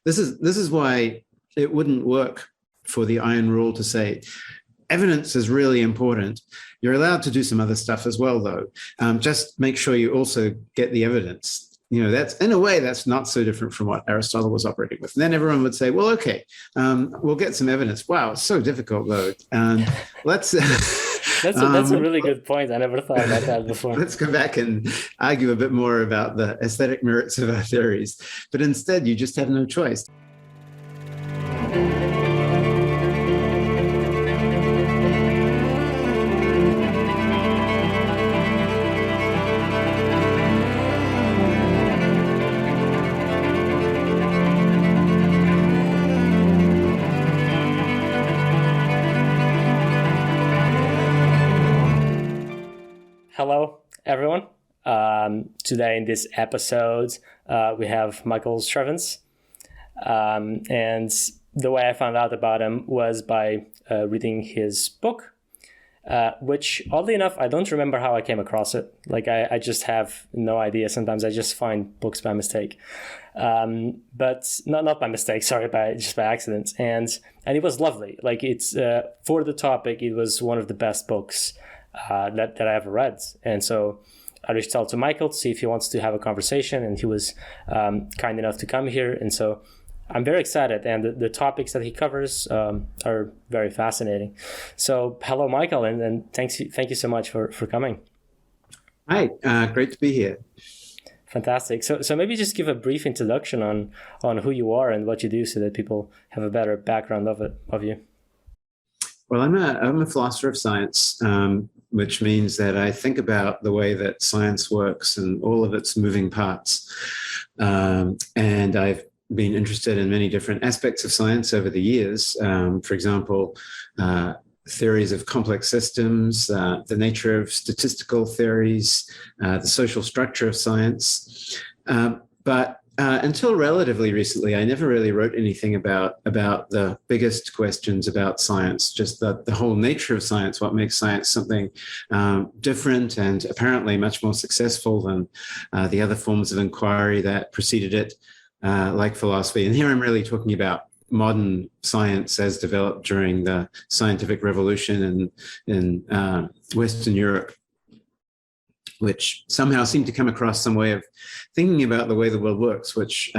This is why it wouldn't work for the iron rule to say evidence is really important. You're allowed to do some other stuff as well, though. Just make sure you also get the evidence. That's in a way that's not so different from what Aristotle was operating with. And then everyone would say, well, okay, we'll get some evidence. Wow, it's so difficult, though. Let's. That's a really good point. I never thought about that before. Let's go back and argue a bit more about the aesthetic merits of our theories. But instead, you just have no choice. Hello, everyone. Today in this episode, we have Michael Strevens. And the way I found out about him was by reading his book, which, oddly enough, I don't remember how I came across it. Like, I just have no idea. Sometimes I just find books by mistake. But not by mistake, sorry, just by accident. And it was lovely. Like, it's for the topic, it was one of the best books that I ever read. And so I reached out to Michael to see if he wants to have a conversation, and he was kind enough to come here. And so I'm very excited, and the topics that he covers are very fascinating. So hello, Michael, and thank you so much for coming. Hi, great to be here. Fantastic. So maybe just give a brief introduction on who you are and what you do, so that people have a better background of you. Well, I'm a philosopher of science, which means that I think about the way that science works and all of its moving parts. And I've been interested in many different aspects of science over the years. For example, theories of complex systems, the nature of statistical theories, the social structure of science. But until relatively recently, I never really wrote anything about the biggest questions about science, just the whole nature of science, what makes science something different and apparently much more successful than the other forms of inquiry that preceded it, like philosophy. And here I'm really talking about modern science as developed during the scientific revolution in Western Europe, which somehow seemed to come across some way of thinking about the way the world works, which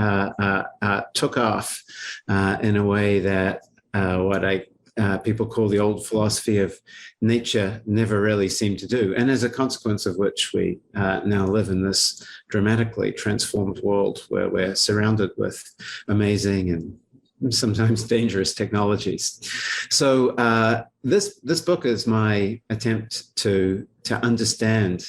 took off in a way that people call the old philosophy of nature never really seemed to do. And as a consequence of which we now live in this dramatically transformed world where we're surrounded with amazing and sometimes dangerous technologies. So this book is my attempt to understand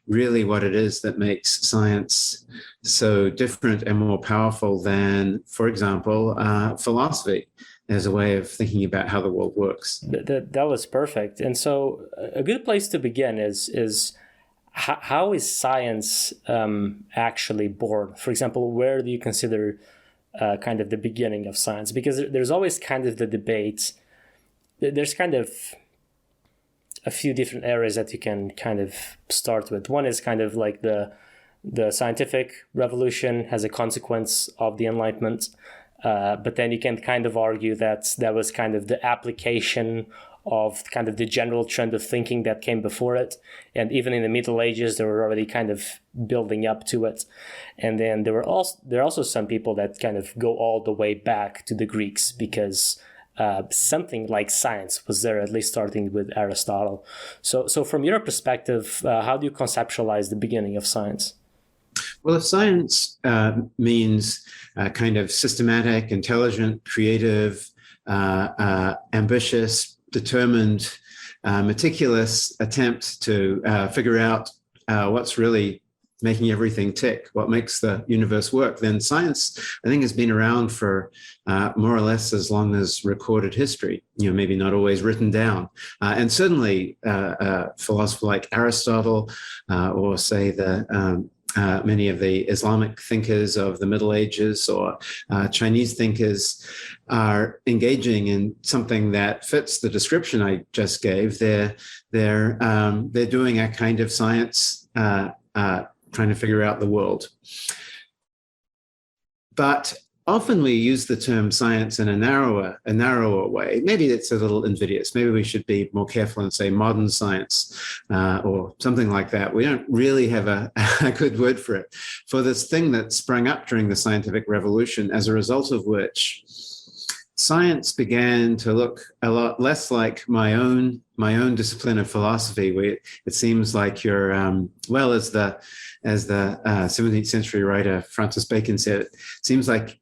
really what it is that makes science so different and more powerful than, for example, philosophy as a way of thinking about how the world works. That was perfect. And so a good place to begin is how is science actually born? For example, where do you consider kind of the beginning of science? Because there's always kind of the debate. There's kind of a few different areas that you can kind of start with. One is kind of like the scientific revolution as a consequence of the Enlightenment. But then you can kind of argue that was kind of the application of kind of the general trend of thinking that came before it. And even in the Middle Ages, they were already kind of building up to it. And then there are also some people that kind of go all the way back to the Greeks, because something like science was there, at least starting with Aristotle. So from your perspective, how do you conceptualize the beginning of science? Well, if science means kind of systematic, intelligent, creative, ambitious, determined, meticulous attempt to figure out what's really making everything tick, what makes the universe work, then science, I think, has been around for more or less as long as recorded history, maybe not always written down. And certainly a philosopher like Aristotle, or say many of the Islamic thinkers of the Middle Ages, or Chinese thinkers, are engaging in something that fits the description I just gave. They're doing a kind of science, trying to figure out the world. But often we use the term science in a narrower way. Maybe it's a little invidious. Maybe we should be more careful and say modern science or something like that. We don't really have a good word for it, for this thing that sprang up during the scientific revolution, as a result of which science began to look a lot less like my own discipline of philosophy, where it seems like you're, well, as the 17th century writer Francis Bacon said, it seems like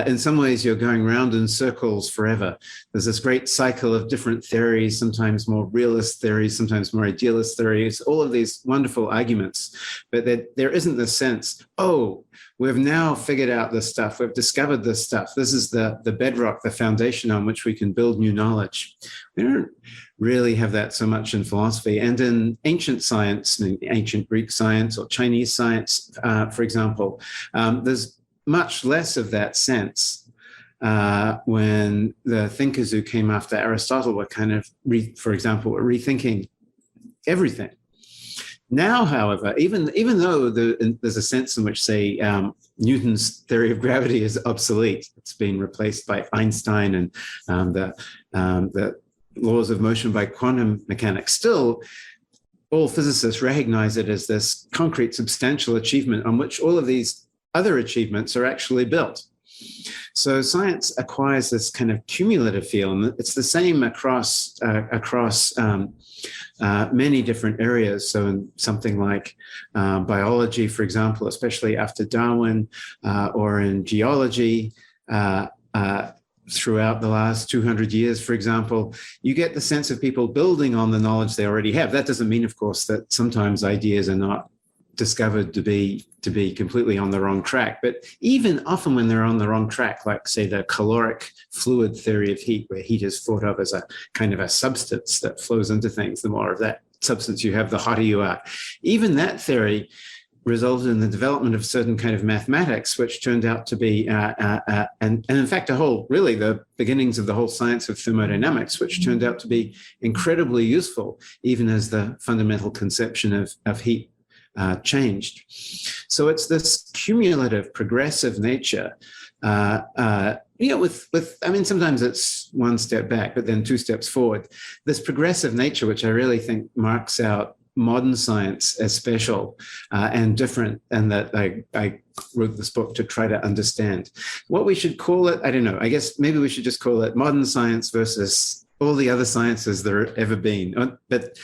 in some ways you're going round in circles forever. There's this great cycle of different theories, sometimes more realist theories, sometimes more idealist theories, all of these wonderful arguments, but there isn't this sense, oh, we've now figured out this stuff, we've discovered this stuff, this is the bedrock, the foundation on which we can build new knowledge. We don't really have that so much in philosophy. And in ancient science, ancient Greek science or Chinese science, for example, there's much less of that sense when the thinkers who came after Aristotle were kind of, for example, were rethinking everything. Now, however, even though there's a sense in which, say, Newton's theory of gravity is obsolete, it's been replaced by Einstein and the laws of motion by quantum mechanics, still all physicists recognize it as this concrete, substantial achievement on which all of these other achievements are actually built. So science acquires this kind of cumulative feel, and it's the same across many different areas. So in something like biology, for example, especially after Darwin, or in geology, throughout the last 200 years, for example, you get the sense of people building on the knowledge they already have. That doesn't mean, of course, that sometimes ideas are not discovered to be completely on the wrong track. But even often when they're on the wrong track, like say the caloric fluid theory of heat, where heat is thought of as a kind of a substance that flows into things, the more of that substance you have, the hotter you are. Even that theory resulted in the development of certain kind of mathematics, which turned out to be, and in fact, the beginnings of the whole science of thermodynamics, which turned out to be incredibly useful, even as the fundamental conception of heat changed. So it's this cumulative, progressive nature. I mean, sometimes it's one step back, but then two steps forward. This progressive nature, which I really think marks out modern science as special and different, and that I wrote this book to try to understand. What we should call it, I don't know. I guess maybe we should just call it modern science versus all the other sciences there have ever been. But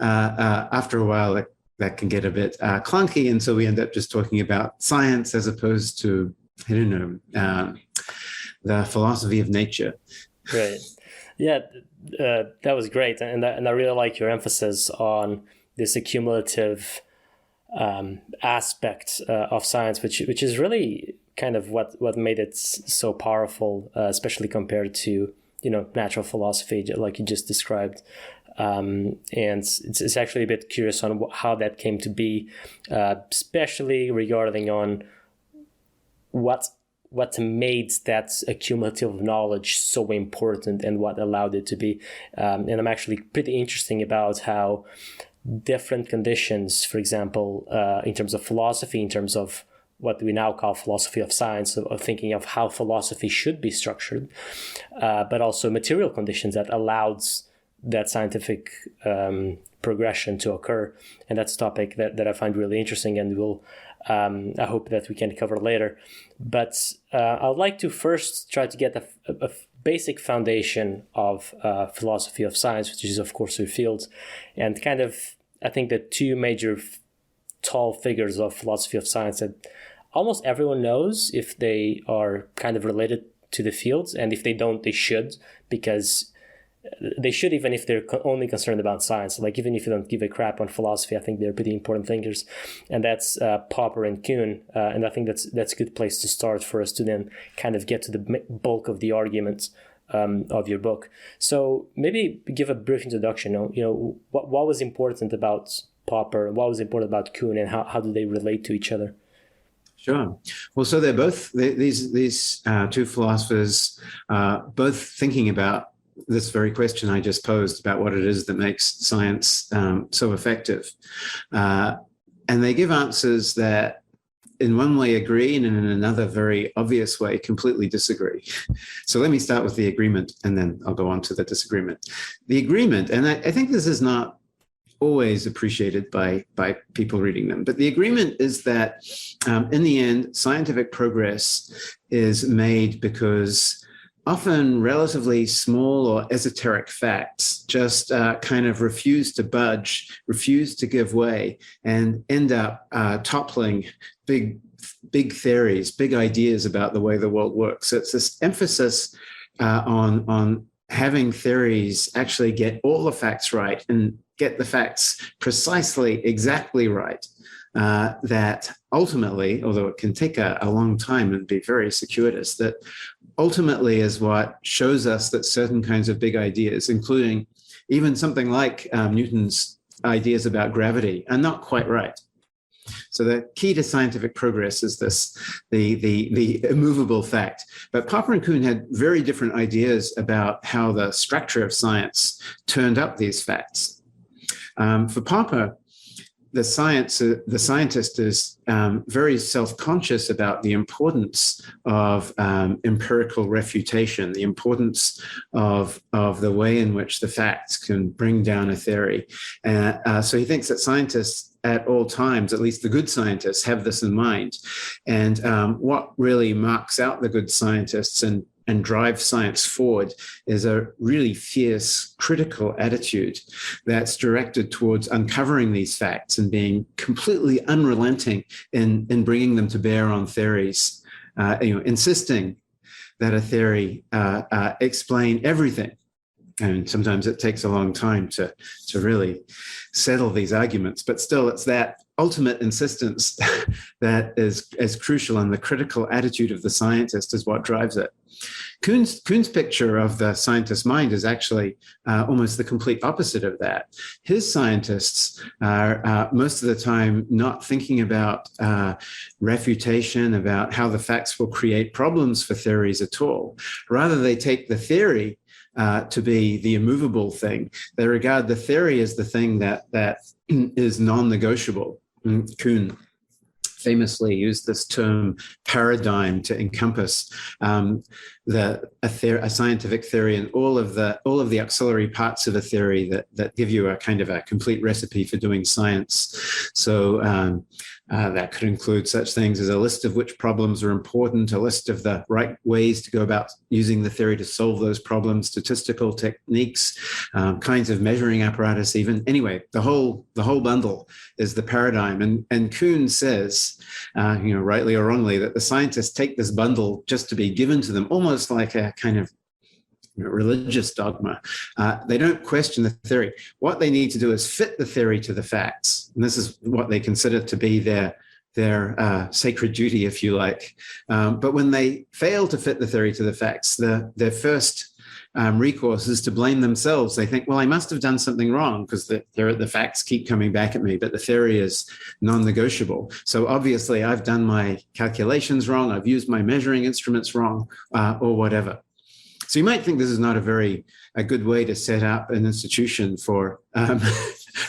after a while, that can get a bit clunky, and so we end up just talking about science as opposed to, I don't know, the philosophy of nature. Right. Yeah, that was great, and I really like your emphasis on this accumulative aspect of science, which is really kind of what made it so powerful, especially compared to natural philosophy, like you just described. And it's actually a bit curious on how that came to be, especially regarding on what made that accumulative knowledge so important and what allowed it to be. And I'm actually pretty interesting about how different conditions, for example, in terms of philosophy, in terms of what we now call philosophy of science, of thinking of how philosophy should be structured, but also material conditions that allowed that scientific progression to occur. And that's a topic that I find really interesting, and I hope that we can cover later. But I'd like to first try to get a basic foundation of philosophy of science, which is, of course, your field, and kind of, I think, the two major tall figures of philosophy of science that almost everyone knows if they are kind of related to the fields, and if they don't, they should, because they should, even if they're only concerned about science. Like, even if you don't give a crap on philosophy, I think they're pretty important thinkers. And that's Popper and Kuhn. And I think that's a good place to start for us to then kind of get to the bulk of the arguments of your book. So maybe give a brief introduction. What was important about Popper, what was important about Kuhn, and how do they relate to each other? Sure. Well, so they're both, these two philosophers, both thinking about this very question I just posed about what it is that makes science so effective. And they give answers that in one way agree and in another very obvious way completely disagree. So let me start with the agreement and then I'll go on to the disagreement. The agreement, and I think this is not always appreciated by people reading them, but the agreement is that in the end, scientific progress is made because often relatively small or esoteric facts just kind of refuse to budge, refuse to give way, and end up toppling big theories, big ideas about the way the world works. So it's this emphasis on having theories actually get all the facts right and get the facts precisely, exactly right. That ultimately, although it can take a long time and be very circuitous, that ultimately is what shows us that certain kinds of big ideas, including even something like Newton's ideas about gravity, are not quite right. So the key to scientific progress is this, the immovable fact. But Popper and Kuhn had very different ideas about how the structure of science turned up these facts. For Popper, the scientist is very self-conscious about the importance of empirical refutation, the importance of the way in which the facts can bring down a theory. So he thinks that scientists at all times, at least the good scientists, have this in mind. And what really marks out the good scientists and drive science forward is a really fierce, critical attitude that's directed towards uncovering these facts and being completely unrelenting in bringing them to bear on theories, insisting that a theory explain everything. And sometimes it takes a long time to really settle these arguments, but still it's that ultimate insistence that is as crucial, and the critical attitude of the scientist is what drives it. Kuhn's picture of the scientist's mind is actually almost the complete opposite of that. His scientists are most of the time not thinking about refutation, about how the facts will create problems for theories at all. Rather, they take the theory to be the immovable thing. They regard the theory as the thing that is non-negotiable. Kuhn famously used this term paradigm to encompass a scientific theory and all of the auxiliary parts of a theory that give you a kind of a complete recipe for doing science. So that could include such things as a list of which problems are important, a list of the right ways to go about using the theory to solve those problems, statistical techniques, kinds of measuring apparatus even. Anyway, the whole bundle is the paradigm. And Kuhn says, rightly or wrongly, that the scientists take this bundle just to be given to them, almost like a kind of religious dogma. They don't question the theory. What they need to do is fit the theory to the facts. And this is what they consider to be their sacred duty, if you like. But when they fail to fit the theory to the facts, their first recourse is to blame themselves. They think, well, I must have done something wrong because the facts keep coming back at me, but the theory is non-negotiable. So obviously I've done my calculations wrong, I've used my measuring instruments wrong, or whatever. So you might think this is not a good way to set up an institution for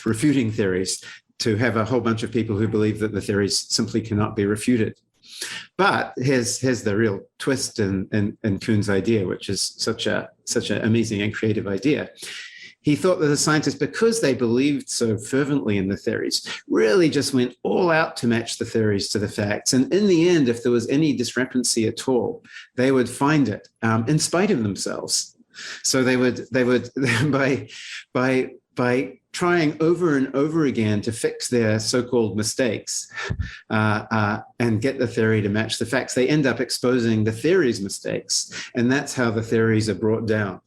refuting theories, to have a whole bunch of people who believe that the theories simply cannot be refuted. But here's the real twist in Kuhn's idea, which is such an amazing and creative idea. He thought that the scientists, because they believed so fervently in the theories, really just went all out to match the theories to the facts. And in the end, if there was any discrepancy at all, they would find it in spite of themselves. So they would by trying over and over again to fix their so-called mistakes and get the theory to match the facts, they end up exposing the theory's mistakes. And that's how the theories are brought down.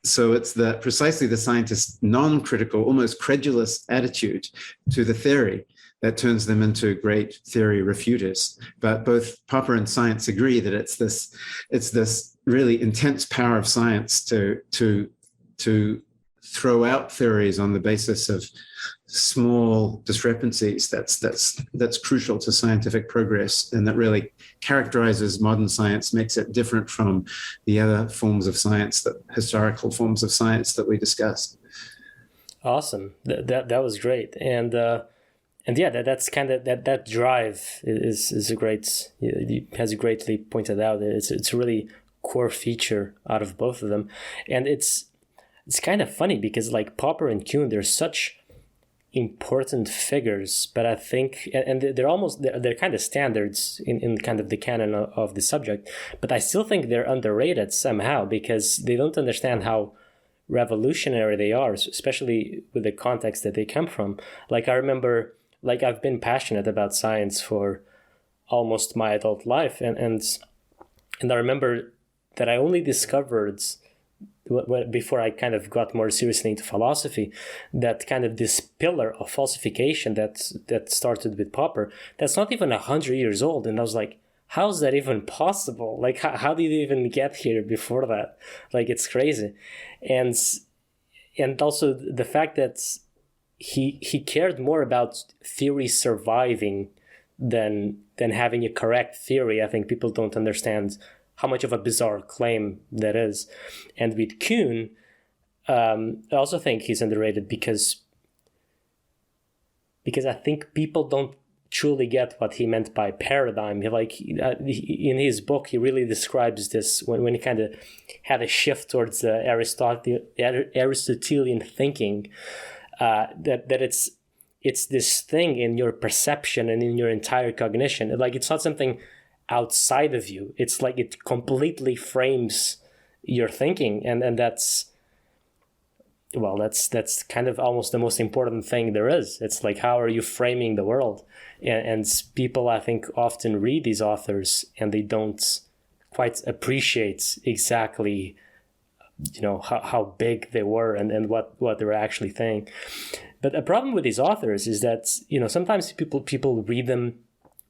So it's precisely the scientist's non-critical, almost credulous attitude to the theory that turns them into great theory refuters. But both Popper and science agree that it's this really intense power of science to throw out theories on the basis of small discrepancies that's crucial to scientific progress, and that really characterizes modern science, makes it different from the other forms of science, historical forms of science that we discussed. Awesome. That was great. And yeah, that's kind of that drive is a great, has greatly pointed out. It's a really core feature out of both of them, and it's kind of funny because like Popper and Kuhn, they're such important figures, but I think, and they're kind of standards in kind of the canon of the subject, but I still think they're underrated somehow because they don't understand how revolutionary they are, especially with the context that they come from. Like I remember, like I've been passionate about science for almost my adult life, and I remember that I only discovered before I kind of got more seriously into philosophy, that kind of this pillar of falsification that started with Popper, that's not even 100 years old. And I was like, how is that even possible? Like, how did you even get here before that? Like, it's crazy. And also the fact that he cared more about theory surviving than having a correct theory. I think people don't understand how much of a bizarre claim that is. And with Kuhn, I also think he's underrated because I think people don't truly get what he meant by paradigm. In his book, he really describes this when he kind of had a shift towards Aristotelian thinking, that it's this thing in your perception and in your entire cognition. Like, it's not something outside of you. It's like it completely frames your thinking, and that's kind of almost the most important thing there is. It's like, how are you framing the world? And people, I think, often read these authors and they don't quite appreciate exactly, how big they were and what they were actually saying. But a problem with these authors is that, sometimes people read them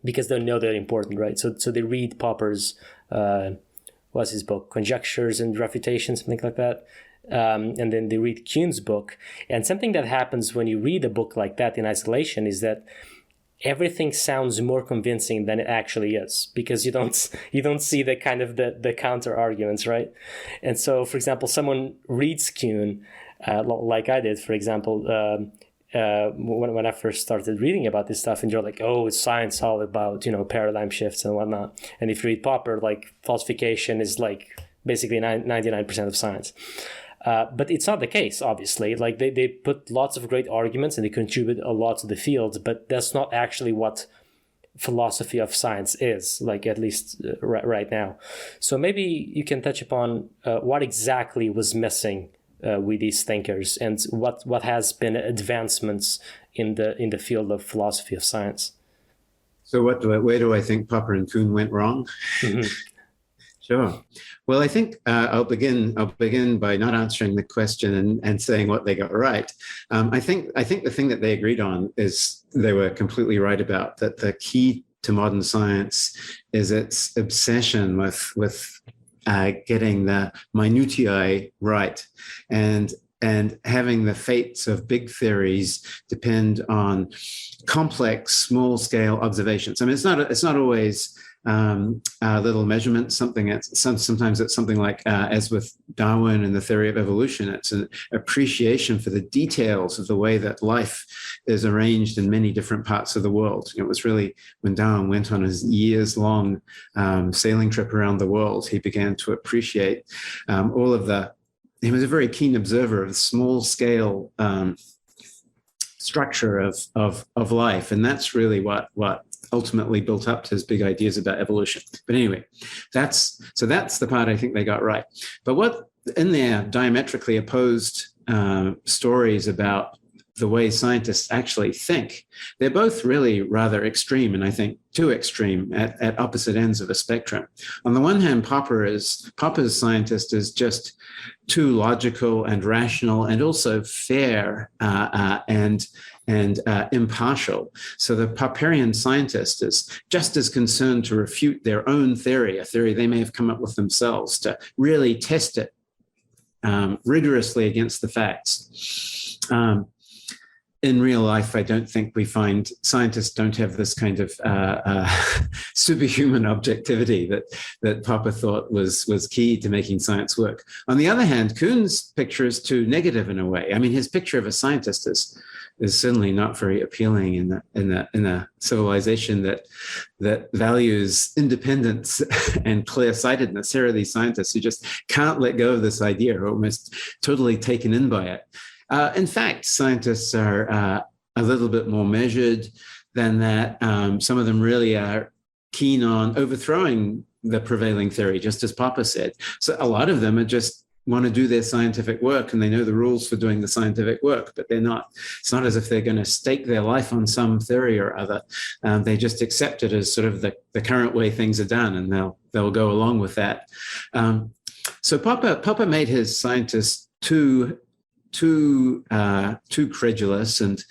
because they know they're important, right? So they read Popper's, what's his book? Conjectures and Refutations, something like that. And then they read Kuhn's book. And something that happens when you read a book like that in isolation is that everything sounds more convincing than it actually is, because you don't see the kind of the counter arguments, right? And so, for example, someone reads Kuhn, like I did, for example, when I first started reading about this stuff, and you're like, oh, it's science all about, paradigm shifts and whatnot. And if you read Popper, like, falsification is like basically 99% of science. But it's not the case, obviously. Like, they put lots of great arguments and they contribute a lot to the field, but that's not actually what philosophy of science is, like, at least right now. So maybe you can touch upon what exactly was missing with these thinkers, and what has been advancements in the field of philosophy of science. So where do I think Popper and Kuhn went wrong? Mm-hmm. Sure. Well, I think I'll begin by not answering the question and saying what they got right. I think the thing that they agreed on is they were completely right about, that the key to modern science is its obsession with getting the minutiae right, and having the fates of big theories depend on complex, small-scale observations. I mean, it's not always little measurements. Sometimes it's something like, as with Darwin and the theory of evolution, it's an appreciation for the details of the way that life is arranged in many different parts of the world. It was really when Darwin went on his years-long sailing trip around the world, he began to appreciate all of the. He was a very keen observer of small-scale structure of life, and that's really what ultimately built up to his big ideas about evolution. But anyway, that's the part I think they got right. But what in their diametrically opposed stories about the way scientists actually think, they're both really rather extreme, and I think too extreme at opposite ends of a spectrum. On the one hand, Popper's scientist is just too logical and rational and also fair and impartial. So the Popperian scientist is just as concerned to refute their own theory, a theory they may have come up with themselves, to really test it rigorously against the facts. In real life, I don't think we find scientists don't have this kind of superhuman objectivity that Popper thought was key to making science work. On the other hand, Kuhn's picture is too negative in a way. I mean, his picture of a scientist is is certainly not very appealing in a civilization that values independence and clear-sightedness. Here are these scientists who just can't let go of this idea, or almost totally taken in by it. In fact, scientists are a little bit more measured than that. Some of them really are keen on overthrowing the prevailing theory, just as Popper said. So a lot of them are just want to do their scientific work, and they know the rules for doing the scientific work, but it's not as if they're going to stake their life on some theory or other. They just accept it as sort of the current way things are done, and they'll go along with that. So Popper made his scientists too credulous, and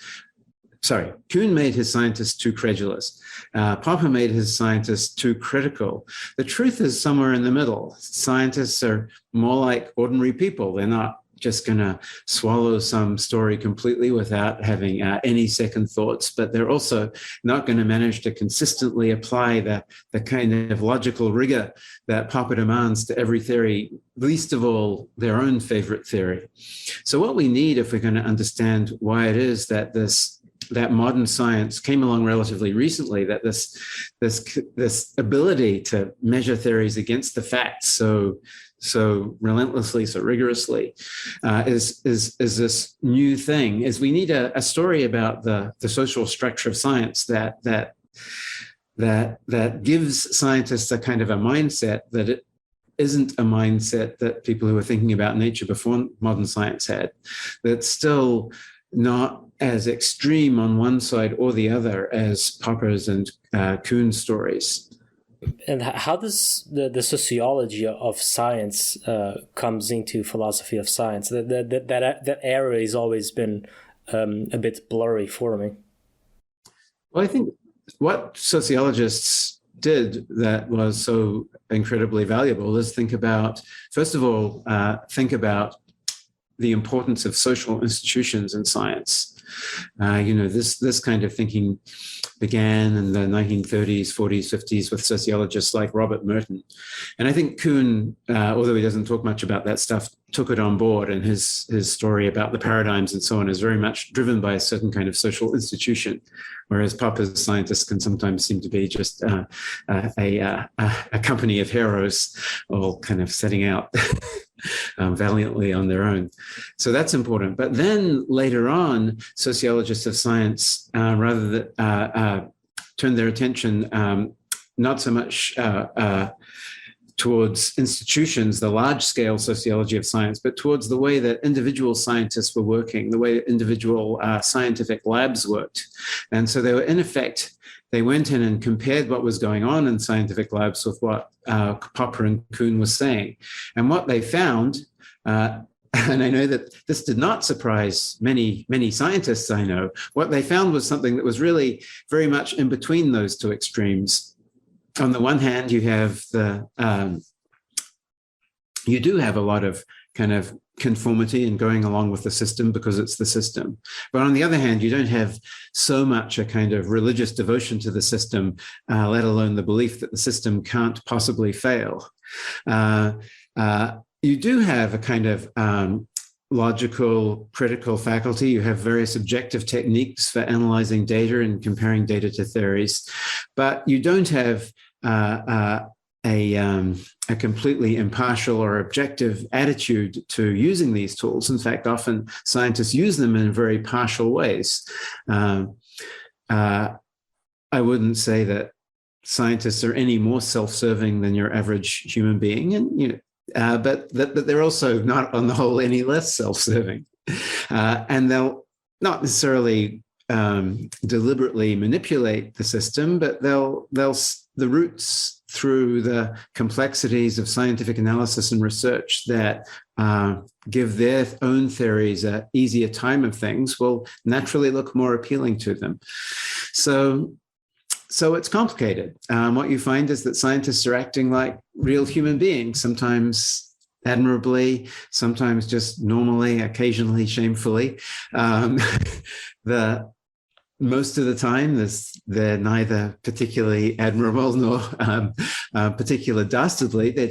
Kuhn made his scientists too credulous. Popper made his scientists too critical. The truth is somewhere in the middle. Scientists are more like ordinary people. They're not just going to swallow some story completely without having any second thoughts, but they're also not going to manage to consistently apply the kind of logical rigor that Popper demands to every theory, least of all their own favorite theory. So what we need, if we're going to understand why it is that that modern science came along relatively recently, that this ability to measure theories against the facts so relentlessly, so rigorously, is this new thing. Is we need a story about the social structure of science that gives scientists a kind of a mindset that it isn't a mindset that people who were thinking about nature before modern science had. That's still not as extreme on one side or the other as Popper's and Kuhn's stories. And how does the sociology of science comes into philosophy of science? That area has always been a bit blurry for me. Well, I think what sociologists did that was so incredibly valuable is think about the importance of social institutions in science. This kind of thinking began in the 1930s, 40s, 50s with sociologists like Robert Merton. And I think Kuhn, although he doesn't talk much about that stuff, took it on board, and his story about the paradigms and so on is very much driven by a certain kind of social institution, whereas Popper's scientists can sometimes seem to be just a company of heroes all kind of setting out valiantly on their own. So that's important. But then later on, sociologists of science rather than turn their attention not so much towards institutions, the large-scale sociology of science, but towards the way that individual scientists were working, the way individual scientific labs worked. And so they were, in effect, they went in and compared what was going on in scientific labs with what Popper and Kuhn was saying. And what they found, and I know that this did not surprise many scientists I know, what they found was something that was really very much in between those two extremes. On the one hand, you do have a lot of kind of conformity and going along with the system because it's the system. But on the other hand, you don't have so much a kind of religious devotion to the system, let alone the belief that the system can't possibly fail. You do have a kind of logical, critical faculty. You have various objective techniques for analyzing data and comparing data to theories, but you don't have a completely impartial or objective attitude to using these tools. In fact, often scientists use them in very partial ways. I wouldn't say that scientists are any more self-serving than your average human being, and but they're also not, on the whole, any less self-serving. And they'll not necessarily deliberately manipulate the system, but they'll the roots through the complexities of scientific analysis and research that give their own theories an easier time of things will naturally look more appealing to them. So it's complicated. What you find is that scientists are acting like real human beings, sometimes admirably, sometimes just normally, occasionally shamefully. Most of the time, they're neither particularly admirable nor particular dastardly. They're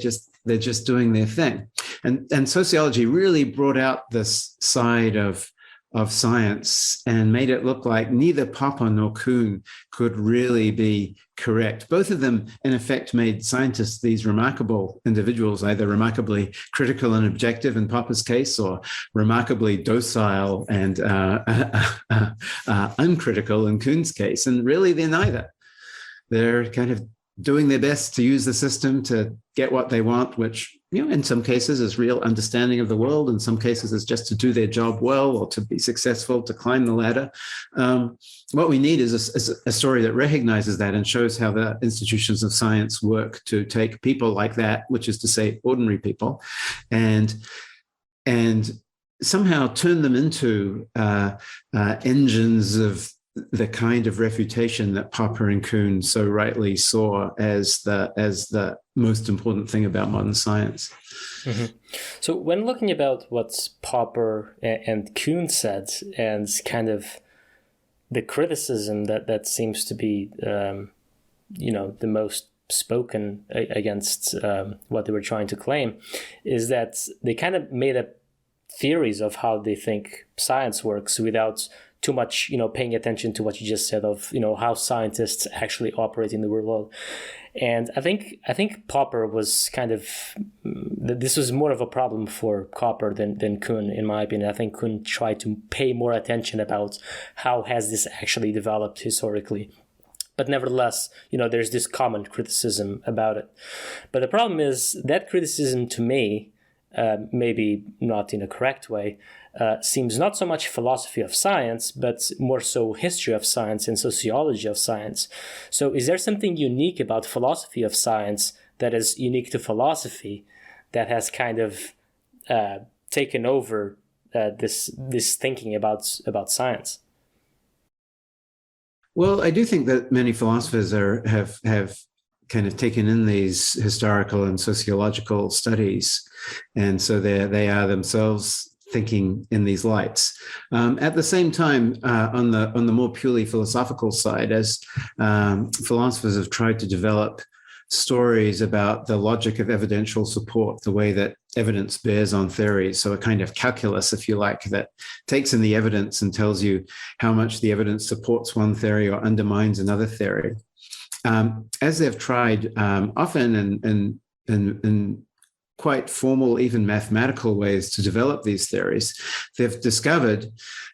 just doing their thing. And sociology really brought out this side of of science and made it look like neither Popper nor Kuhn could really be correct. Both of them, in effect, made scientists these remarkable individuals, either remarkably critical and objective in Popper's case, or remarkably docile and uncritical in Kuhn's case. And really, they're neither. They're kind of doing their best to use the system to get what they want, which, in some cases is real understanding of the world. In some cases is just to do their job well or to be successful, to climb the ladder. What we need is a story that recognizes that and shows how the institutions of science work to take people like that, which is to say ordinary people, and somehow turn them into engines of the kind of refutation that Popper and Kuhn so rightly saw as the most important thing about modern science. Mm-hmm. So when looking about what Popper and Kuhn said and kind of the criticism that seems to be, the most spoken against what they were trying to claim, is that they kind of made up theories of how they think science works without too much, paying attention to what you just said of, how scientists actually operate in the real world. And I think Popper was kind of, this was more of a problem for Popper than Kuhn, in my opinion. I think Kuhn tried to pay more attention about how has this actually developed historically. But nevertheless, there's this common criticism about it. But the problem is that criticism to me, maybe not in a correct way, seems not so much philosophy of science, but more so history of science and sociology of science. So is there something unique about philosophy of science that is unique to philosophy that has kind of taken over this thinking about science? Well, I do think that many philosophers have kind of taken in these historical and sociological studies, and so they are themselves thinking in these lights. At the same time, on the more purely philosophical side, as philosophers have tried to develop stories about the logic of evidential support, the way that evidence bears on theories, so a kind of calculus, if you like, that takes in the evidence and tells you how much the evidence supports one theory or undermines another theory. As they've tried, often in quite formal, even mathematical ways to develop these theories, they've discovered,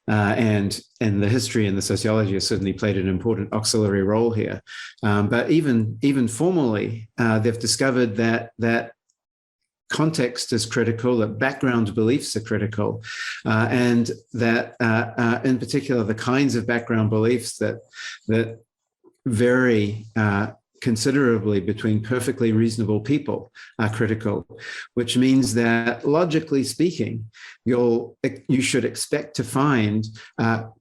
and the history and the sociology has certainly played an important auxiliary role here, but even formally, they've discovered that context is critical, that background beliefs are critical, and that in particular, the kinds of background beliefs that vary considerably between perfectly reasonable people are critical, which means that logically speaking, you should expect to find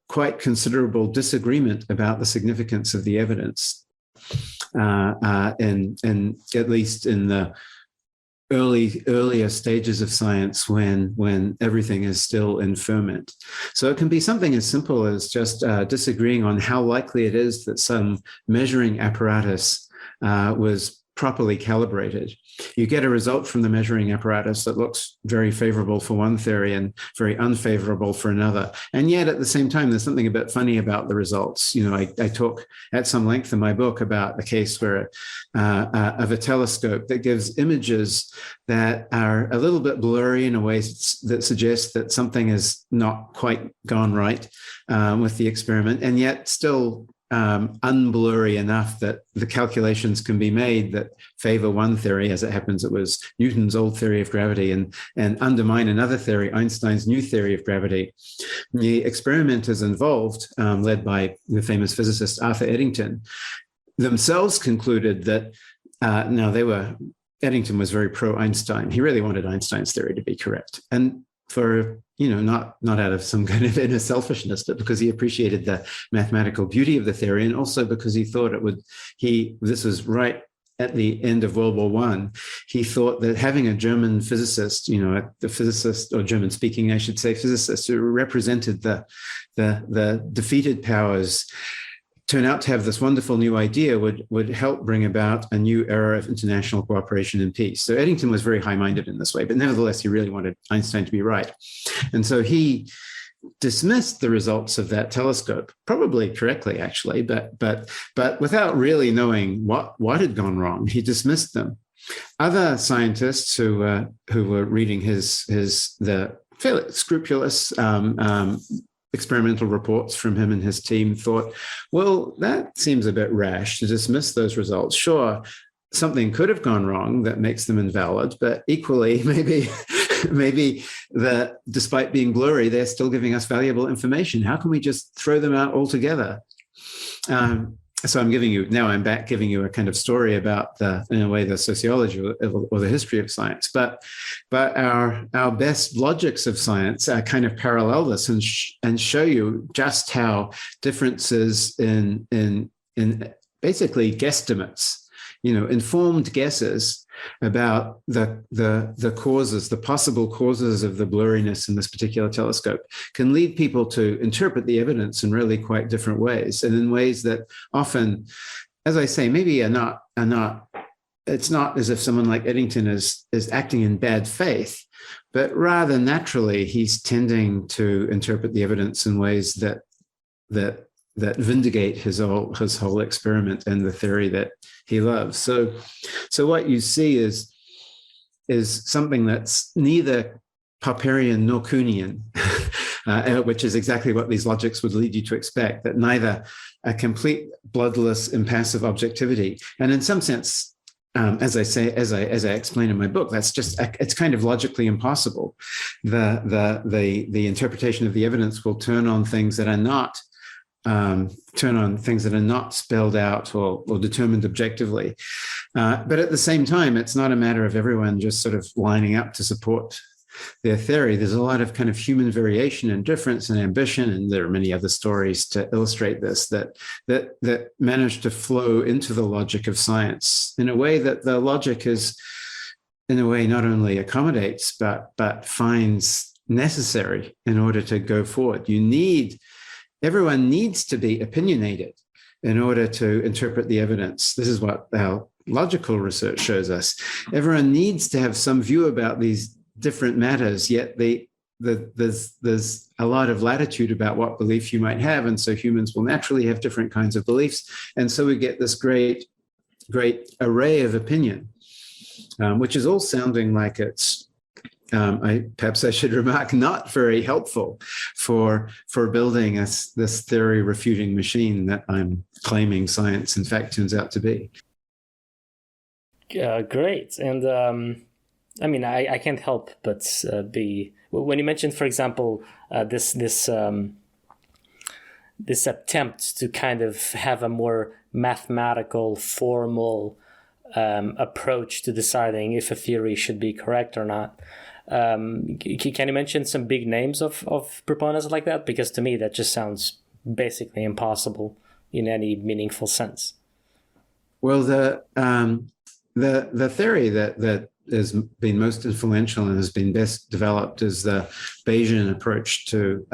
quite considerable disagreement about the significance of the evidence, and at least in the earlier stages of science when everything is still in ferment. So it can be something as simple as just disagreeing on how likely it is that some measuring apparatus was properly calibrated. You get a result from the measuring apparatus that looks very favorable for one theory and very unfavorable for another. And yet at the same time, there's something a bit funny about the results. I talk at some length in my book about the case where of a telescope that gives images that are a little bit blurry in a way that suggests that something has not quite gone right with the experiment, and yet still unblurry enough that the calculations can be made that favor one theory. As it happens, it was Newton's old theory of gravity, and undermine another theory, Einstein's new theory of gravity. The experimenters involved, led by the famous physicist Arthur Eddington, themselves concluded that Eddington was very pro-Einstein. He really wanted Einstein's theory to be correct. And for, not out of some kind of inner selfishness, but because he appreciated the mathematical beauty of the theory, and also because he thought this was right at the end of World War I, he thought that having a German physicist, the physicist, or German speaking, I should say, physicist who represented the defeated powers, turn out to have this wonderful new idea would help bring about a new era of international cooperation and peace. So Eddington was very high-minded in this way, but nevertheless, he really wanted Einstein to be right. And so he dismissed the results of that telescope, probably correctly, actually, but without really knowing what had gone wrong. He dismissed them. Other scientists who were reading the fairly scrupulous experimental reports from him and his team thought, well, that seems a bit rash to dismiss those results. Sure, something could have gone wrong that makes them invalid, but equally, maybe despite being blurry, they're still giving us valuable information. How can we just throw them out altogether? So I'm back giving you a kind of story about in a way, the sociology or the history of science. But our best logics of science kind of parallel this and show you just how differences in basically guesstimates, informed guesses about the causes, the possible causes of the blurriness in this particular telescope can lead people to interpret the evidence in really quite different ways, and in ways that often, as I say, maybe are not. It's not as if someone like Eddington is acting in bad faith, but rather naturally he's tending to interpret the evidence in ways that vindicate his whole experiment and the theory that he loves. So what you see is something that's neither Popperian nor Kuhnian, which is exactly what these logics would lead you to expect, that neither a complete bloodless impassive objectivity, and in some sense, as I explain in my book, it's kind of logically impossible. The interpretation of the evidence will turn on things that are not spelled out or determined objectively. But at the same time, it's not a matter of everyone just sort of lining up to support their theory. There's a lot of kind of human variation and difference and ambition, and there are many other stories to illustrate this that manage to flow into the logic of science in a way that the logic is, in a way, not only accommodates but finds necessary in order to go forward. Everyone needs to be opinionated in order to interpret the evidence. This is what our logical research shows us. Everyone needs to have some view about these different matters, yet there's a lot of latitude about what belief you might have, and so humans will naturally have different kinds of beliefs, and so we get this great array of opinion, which is all sounding like it's perhaps I should remark, not very helpful for building this theory refuting machine that I'm claiming science in fact turns out to be. Great. And I can't help but be, when you mentioned, for example, this attempt to kind of have a more mathematical, formal approach to deciding if a theory should be correct or not. Can you mention some big names of proponents like that? Because to me, that just sounds basically impossible in any meaningful sense. Well, the theory that has been most influential and has been best developed is the Bayesian approach to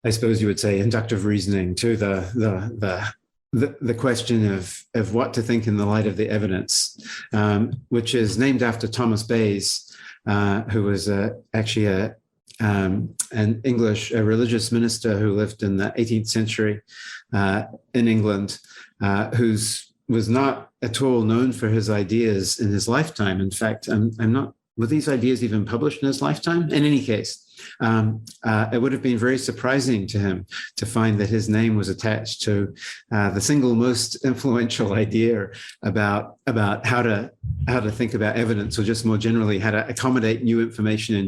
I suppose you would say inductive reasoning, to the question of what to think in the light of the evidence, which is named after Thomas Bayes, who was actually an English religious minister who lived in the 18th century in England, who was not at all known for his ideas in his lifetime. In fact, were these ideas even published in his lifetime? In any case, it would have been very surprising to him to find that his name was attached to the single most influential idea about how to think about evidence, or just more generally how to accommodate new information in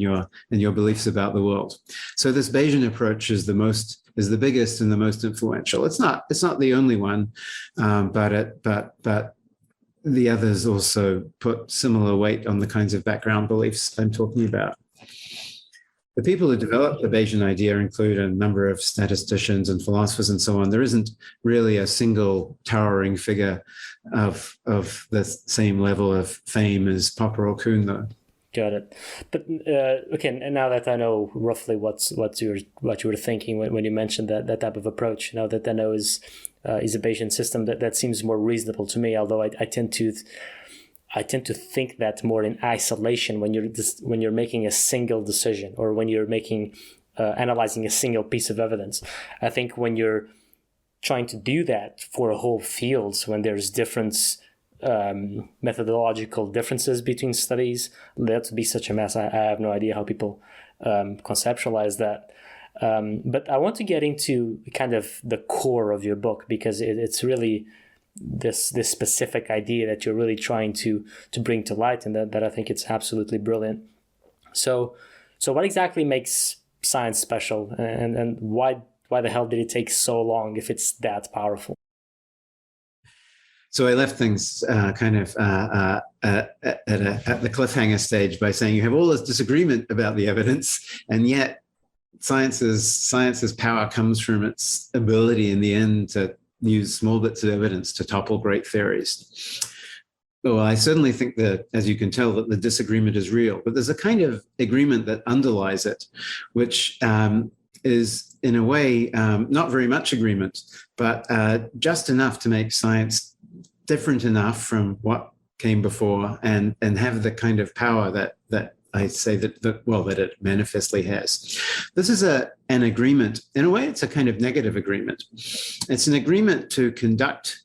your beliefs about the world. So this Bayesian approach is the biggest and the most influential. It's not the only one, but the others also put similar weight on the kinds of background beliefs I'm talking about. The people who developed the Bayesian idea include a number of statisticians and philosophers and so on. There isn't really a single towering figure of the same level of fame as Popper or Kuhn, though. Got it. But okay, and now that I know roughly what you were thinking when you mentioned that type of approach, now that I know is a Bayesian system, that seems more reasonable to me. Although I tend to I tend to think that more in isolation when you're making a single decision, or when you're making analyzing a single piece of evidence. I think when you're trying to do that for a whole field, when there's methodological differences between studies, that would be such a mess. I have no idea how people conceptualize that. But I want to get into kind of the core of your book, because it's really this specific idea that you're really trying to bring to light, and that I think it's absolutely brilliant. So what exactly makes science special, and why the hell did it take so long if it's that powerful? So I left things kind of at the cliffhanger stage by saying you have all this disagreement about the evidence, and yet science's power comes from its ability in the end to use small bits of evidence to topple great theories. Well, I certainly think that, as you can tell, that the disagreement is real, but there's a kind of agreement that underlies it, which is in a way not very much agreement, but just enough to make science different enough from what came before, and have the kind of power that I say that it manifestly has. This is an agreement. In a way, it's a kind of negative agreement. It's an agreement to conduct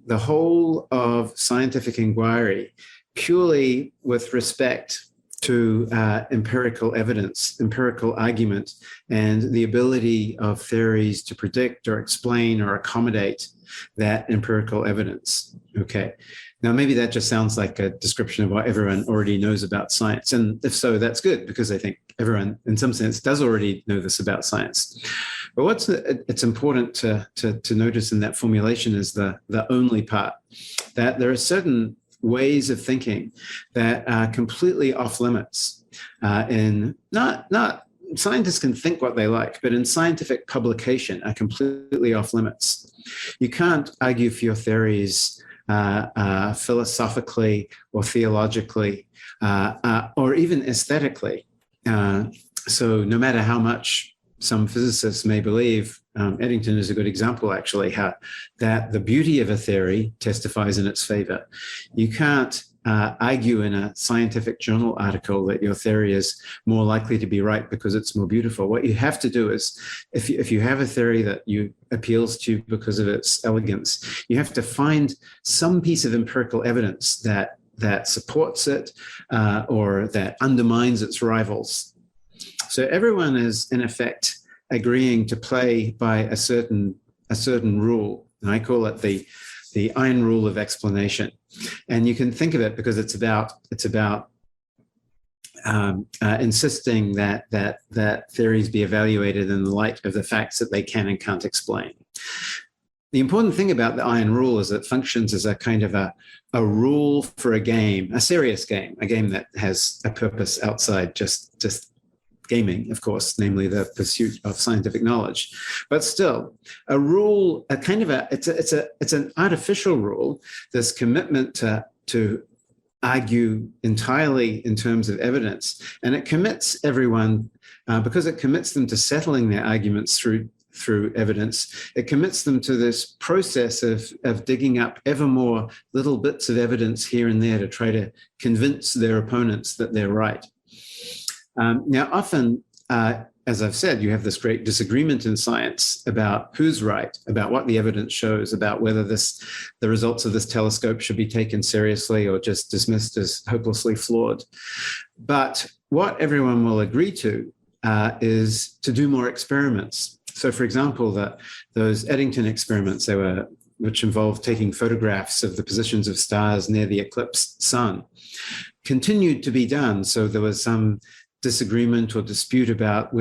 the whole of scientific inquiry purely with respect to empirical evidence, empirical argument, and the ability of theories to predict or explain or accommodate that empirical evidence. Okay. Now, maybe that just sounds like a description of what everyone already knows about science. And if so, that's good, because I think everyone, in some sense, does already know this about science. But it's important to notice in that formulation is the only part, that there are certain ways of thinking that are completely off limits. In not scientists can think what they like, but in scientific publication are completely off limits. You can't argue for your theories philosophically or theologically or even aesthetically. So no matter how much some physicists may believe, Eddington is a good example, actually, how that the beauty of a theory testifies in its favor. You can't argue in a scientific journal article that your theory is more likely to be right because it's more beautiful. What you have to do is, if you have a theory that you appeals to you because of its elegance, you have to find some piece of empirical evidence that supports it or that undermines its rivals. So everyone is, in effect, agreeing to play by a certain rule, and I call it the iron rule of explanation. And you can think of it because it's about insisting that theories be evaluated in the light of the facts that they can and can't explain. The important thing about the iron rule is that it functions as a kind of a rule for a game, a serious game, a game that has a purpose outside just gaming, of course, namely the pursuit of scientific knowledge. But still, a rule, it's an artificial rule, this commitment to argue entirely in terms of evidence. And it commits everyone, because it commits them to settling their arguments through evidence, it commits them to this process of digging up ever more little bits of evidence here and there to try to convince their opponents that they're right. Now, often, as I've said, you have this great disagreement in science about who's right, about what the evidence shows, about whether the results of this telescope should be taken seriously or just dismissed as hopelessly flawed. But what everyone will agree to is to do more experiments. So, for example, those Eddington experiments, which involved taking photographs of the positions of stars near the eclipsed sun, continued to be done. So there was some disagreement or dispute about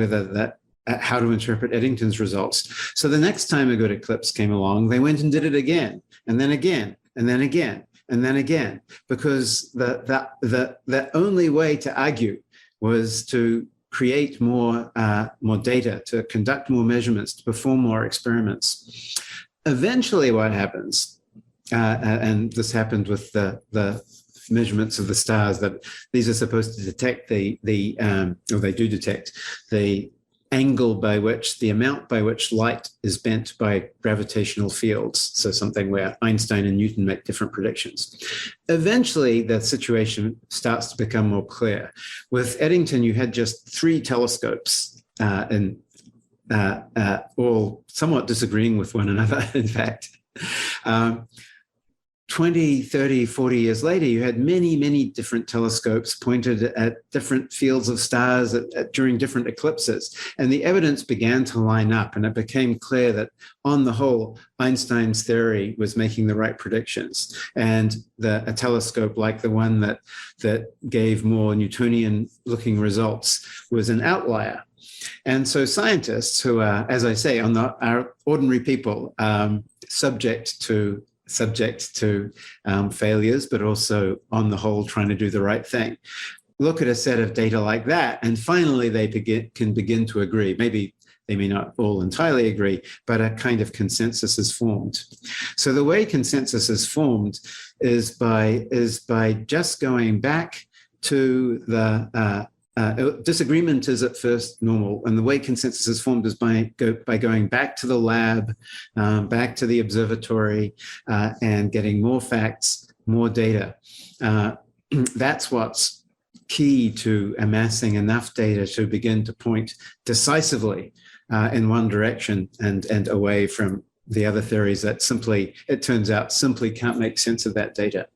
how to interpret Eddington's results. So the next time a good eclipse came along, they went and did it again, and then again, and then again, and then again, because the only way to argue was to create more data, to conduct more measurements, to perform more experiments. Eventually what happens, and this happened with the measurements of the stars, that these are supposed to detect or they do detect the angle the amount by which light is bent by gravitational fields. So something where Einstein and Newton make different predictions. Eventually, the situation starts to become more clear. With Eddington, you had just 3 telescopes all somewhat disagreeing with one another, in fact. 20, 30, 40 years later, you had many, many different telescopes pointed at different fields of stars during different eclipses. And the evidence began to line up, and it became clear that, on the whole, Einstein's theory was making the right predictions. And a telescope like the one that gave more Newtonian-looking results was an outlier. And so scientists who are, as I say, are ordinary people, subject to failures, but also, on the whole, trying to do the right thing, look at a set of data like that, and finally they can begin to agree. Maybe they may not all entirely agree, but a kind of consensus is formed. So the way consensus is formed is by just going back to the disagreement is at first normal, and the way consensus is formed is by going back to the lab, back to the observatory, and getting more facts, more data. That's what's key to amassing enough data to begin to point decisively in one direction and away from the other theories that it turns out, simply can't make sense of that data.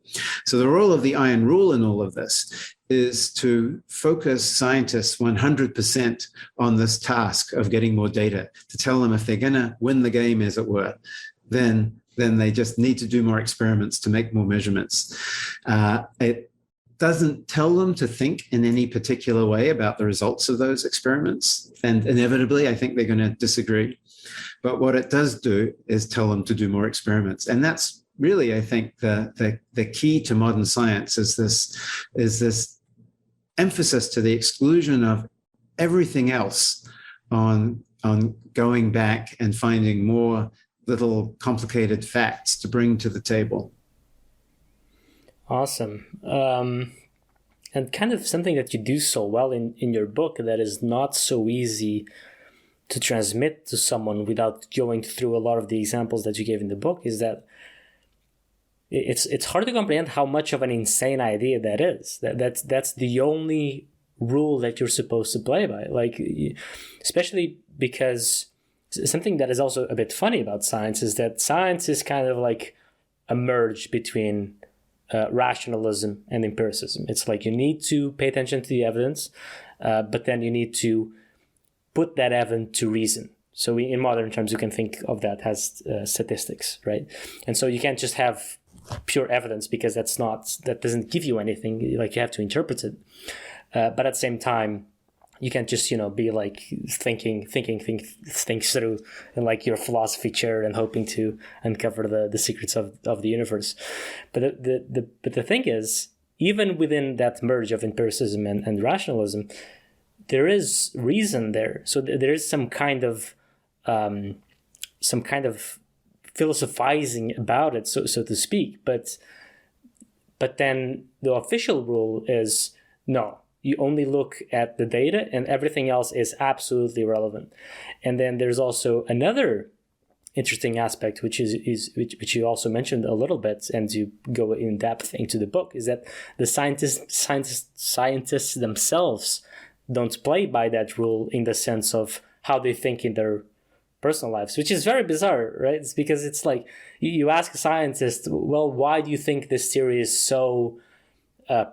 So the role of the iron rule in all of this is to focus scientists 100% on this task of getting more data, to tell them if they're going to win the game, as it were, then they just need to do more experiments to make more measurements. It doesn't tell them to think in any particular way about the results of those experiments. And inevitably, I think they're going to disagree. But what it does do is tell them to do more experiments. And that's really, I think, the key to modern science is this emphasis to the exclusion of everything else on going back and finding more little complicated facts to bring to the table. Awesome. And kind of something that you do so well in your book that is not so easy to transmit to someone without going through a lot of the examples that you gave in the book is that it's hard to comprehend how much of an insane idea that is. That's the only rule that you're supposed to play by. Like, especially because something that is also a bit funny about science is that science is kind of like a merge between rationalism and empiricism. It's like you need to pay attention to the evidence, but then you need to put that evidence to reason. So in modern terms, you can think of that as statistics, right? And so you can't just have pure evidence because that doesn't give you anything. Like, you have to interpret it. But at the same time, you can't just, be like thinking things through in like your philosophy chair and hoping to uncover the secrets of the universe. But the thing is, even within that merge of empiricism and rationalism, there is reason there. So there is some kind of philosophizing about it, so to speak. But then the official rule is no. You only look at the data, and everything else is absolutely irrelevant. And then there's also another interesting aspect, which you also mentioned a little bit, and you go in depth into the book, is that the scientists themselves don't play by that rule in the sense of how they think in their personal lives, which is very bizarre, right? It's because it's like you ask a scientist, well, why do you think this theory is so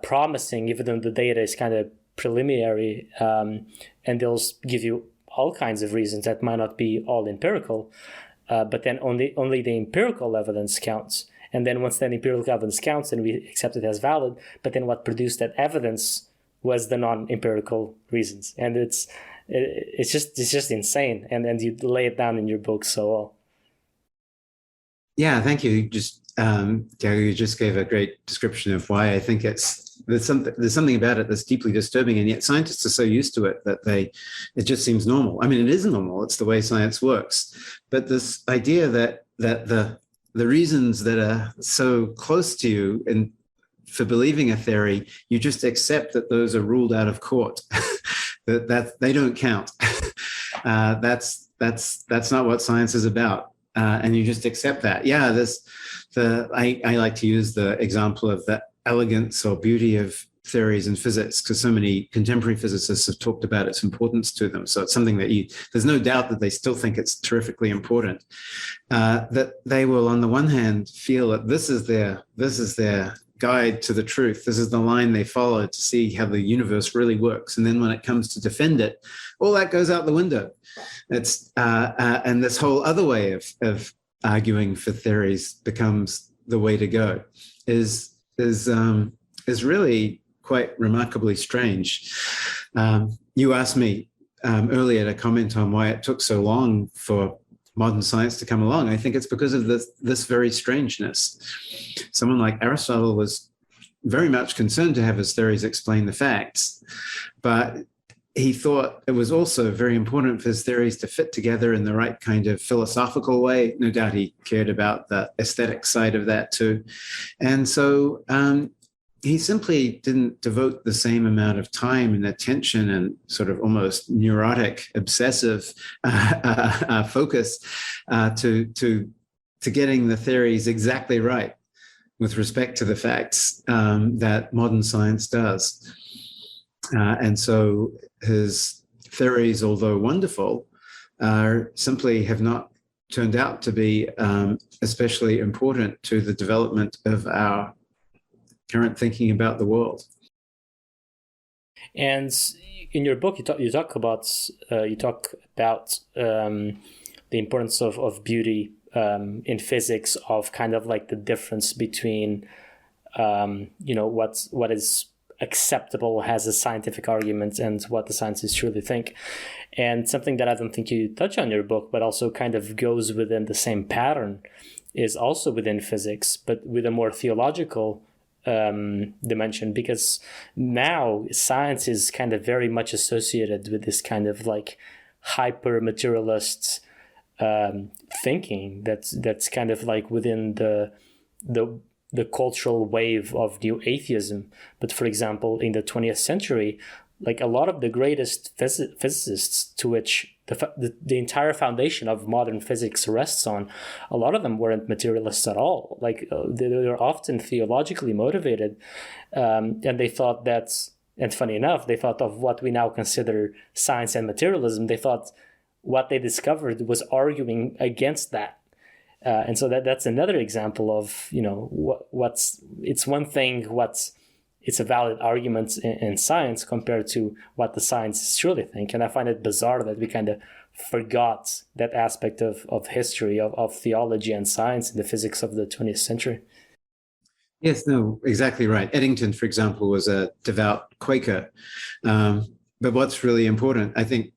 promising, even though the data is kind of preliminary, and they'll give you all kinds of reasons that might not be all empirical, but then only the empirical evidence counts. And then once that empirical evidence counts, then we accept it as valid. But then what produced that evidence was the non-empirical reasons, and it's just insane. And you lay it down in your book so well. Yeah, thank you. Diego, you just gave a great description of why I think there's something about it that's deeply disturbing, and yet scientists are so used to it that it just seems normal. I mean, it is normal. It's the way science works. But this idea that the reasons that are so close to you and for believing a theory, you just accept that those are ruled out of court, that they don't count. That's not what science is about, and you just accept that. Yeah, I like to use the example of the elegance or beauty of theories in physics because so many contemporary physicists have talked about its importance to them. So it's something that there's no doubt that they still think it's terrifically important. That they will, on the one hand, feel that this is their guide to the truth. This is the line they follow to see how the universe really works. And then when it comes to defend it, all that goes out the window. It's and this whole other way of arguing for theories becomes the way to go. Is really quite remarkably strange. You asked me earlier to comment on why it took so long for modern science to come along. I think it's because of this very strangeness. Someone like Aristotle was very much concerned to have his theories explain the facts, but he thought it was also very important for his theories to fit together in the right kind of philosophical way. No doubt he cared about the aesthetic side of that too. And so he simply didn't devote the same amount of time and attention and sort of almost neurotic, obsessive focus to getting the theories exactly right with respect to the facts that modern science does. And so his theories, although wonderful, simply have not turned out to be especially important to the development of our current thinking about the world. And in your book, you talk about the importance of beauty in physics, of kind of like the difference between what is acceptable as a scientific argument and what the scientists truly think. And something that I don't think you touch on in your book, but also kind of goes within the same pattern, is also within physics, but with a more theological dimension, because now science is kind of very much associated with this kind of like hyper materialist thinking that's kind of like within the cultural wave of new atheism. But for example, in the 20th century, like a lot of the greatest physicists to which the entire foundation of modern physics rests on, a lot of them weren't materialists at all. Like they were often theologically motivated, and they thought and funny enough, they thought of what we now consider science and materialism. They thought what they discovered was arguing against that. And so that's another example of, it's one thing it's a valid argument in science compared to what the scientists truly think. And I find it bizarre that we kind of forgot that aspect of history, of theology and science in the physics of the 20th century. Yes, no, exactly right. Eddington, for example, was a devout Quaker. But what's really important, I think,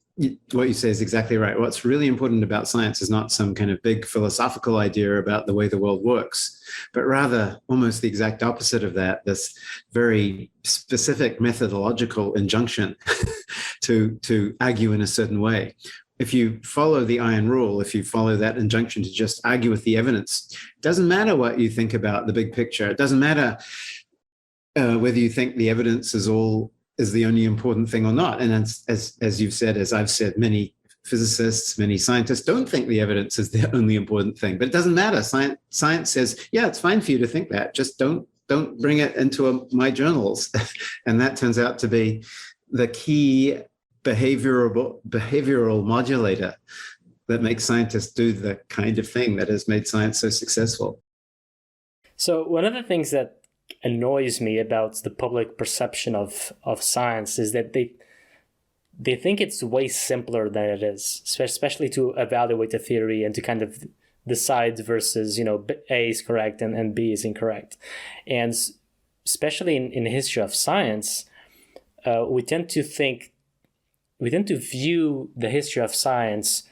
what you say is exactly right. What's really important about science is not some kind of big philosophical idea about the way the world works, but rather almost the exact opposite of that, this very specific methodological injunction to argue in a certain way. If you follow the iron rule, if you follow that injunction to just argue with the evidence, it doesn't matter what you think about the big picture. It doesn't matter whether you think the evidence is the only important thing or not. And as you've said, as I've said, many physicists, many scientists don't think the evidence is the only important thing, but it doesn't matter. Science says, yeah, it's fine for you to think that, just don't bring it into my journals. And that turns out to be the key behavioral modulator that makes scientists do the kind of thing that has made science so successful. So one of the things that annoys me about the public perception of science is that they think it's way simpler than it is, especially to evaluate a theory and to kind of decide versus, A is correct and B is incorrect. And especially in the history of science, we tend to view the history of science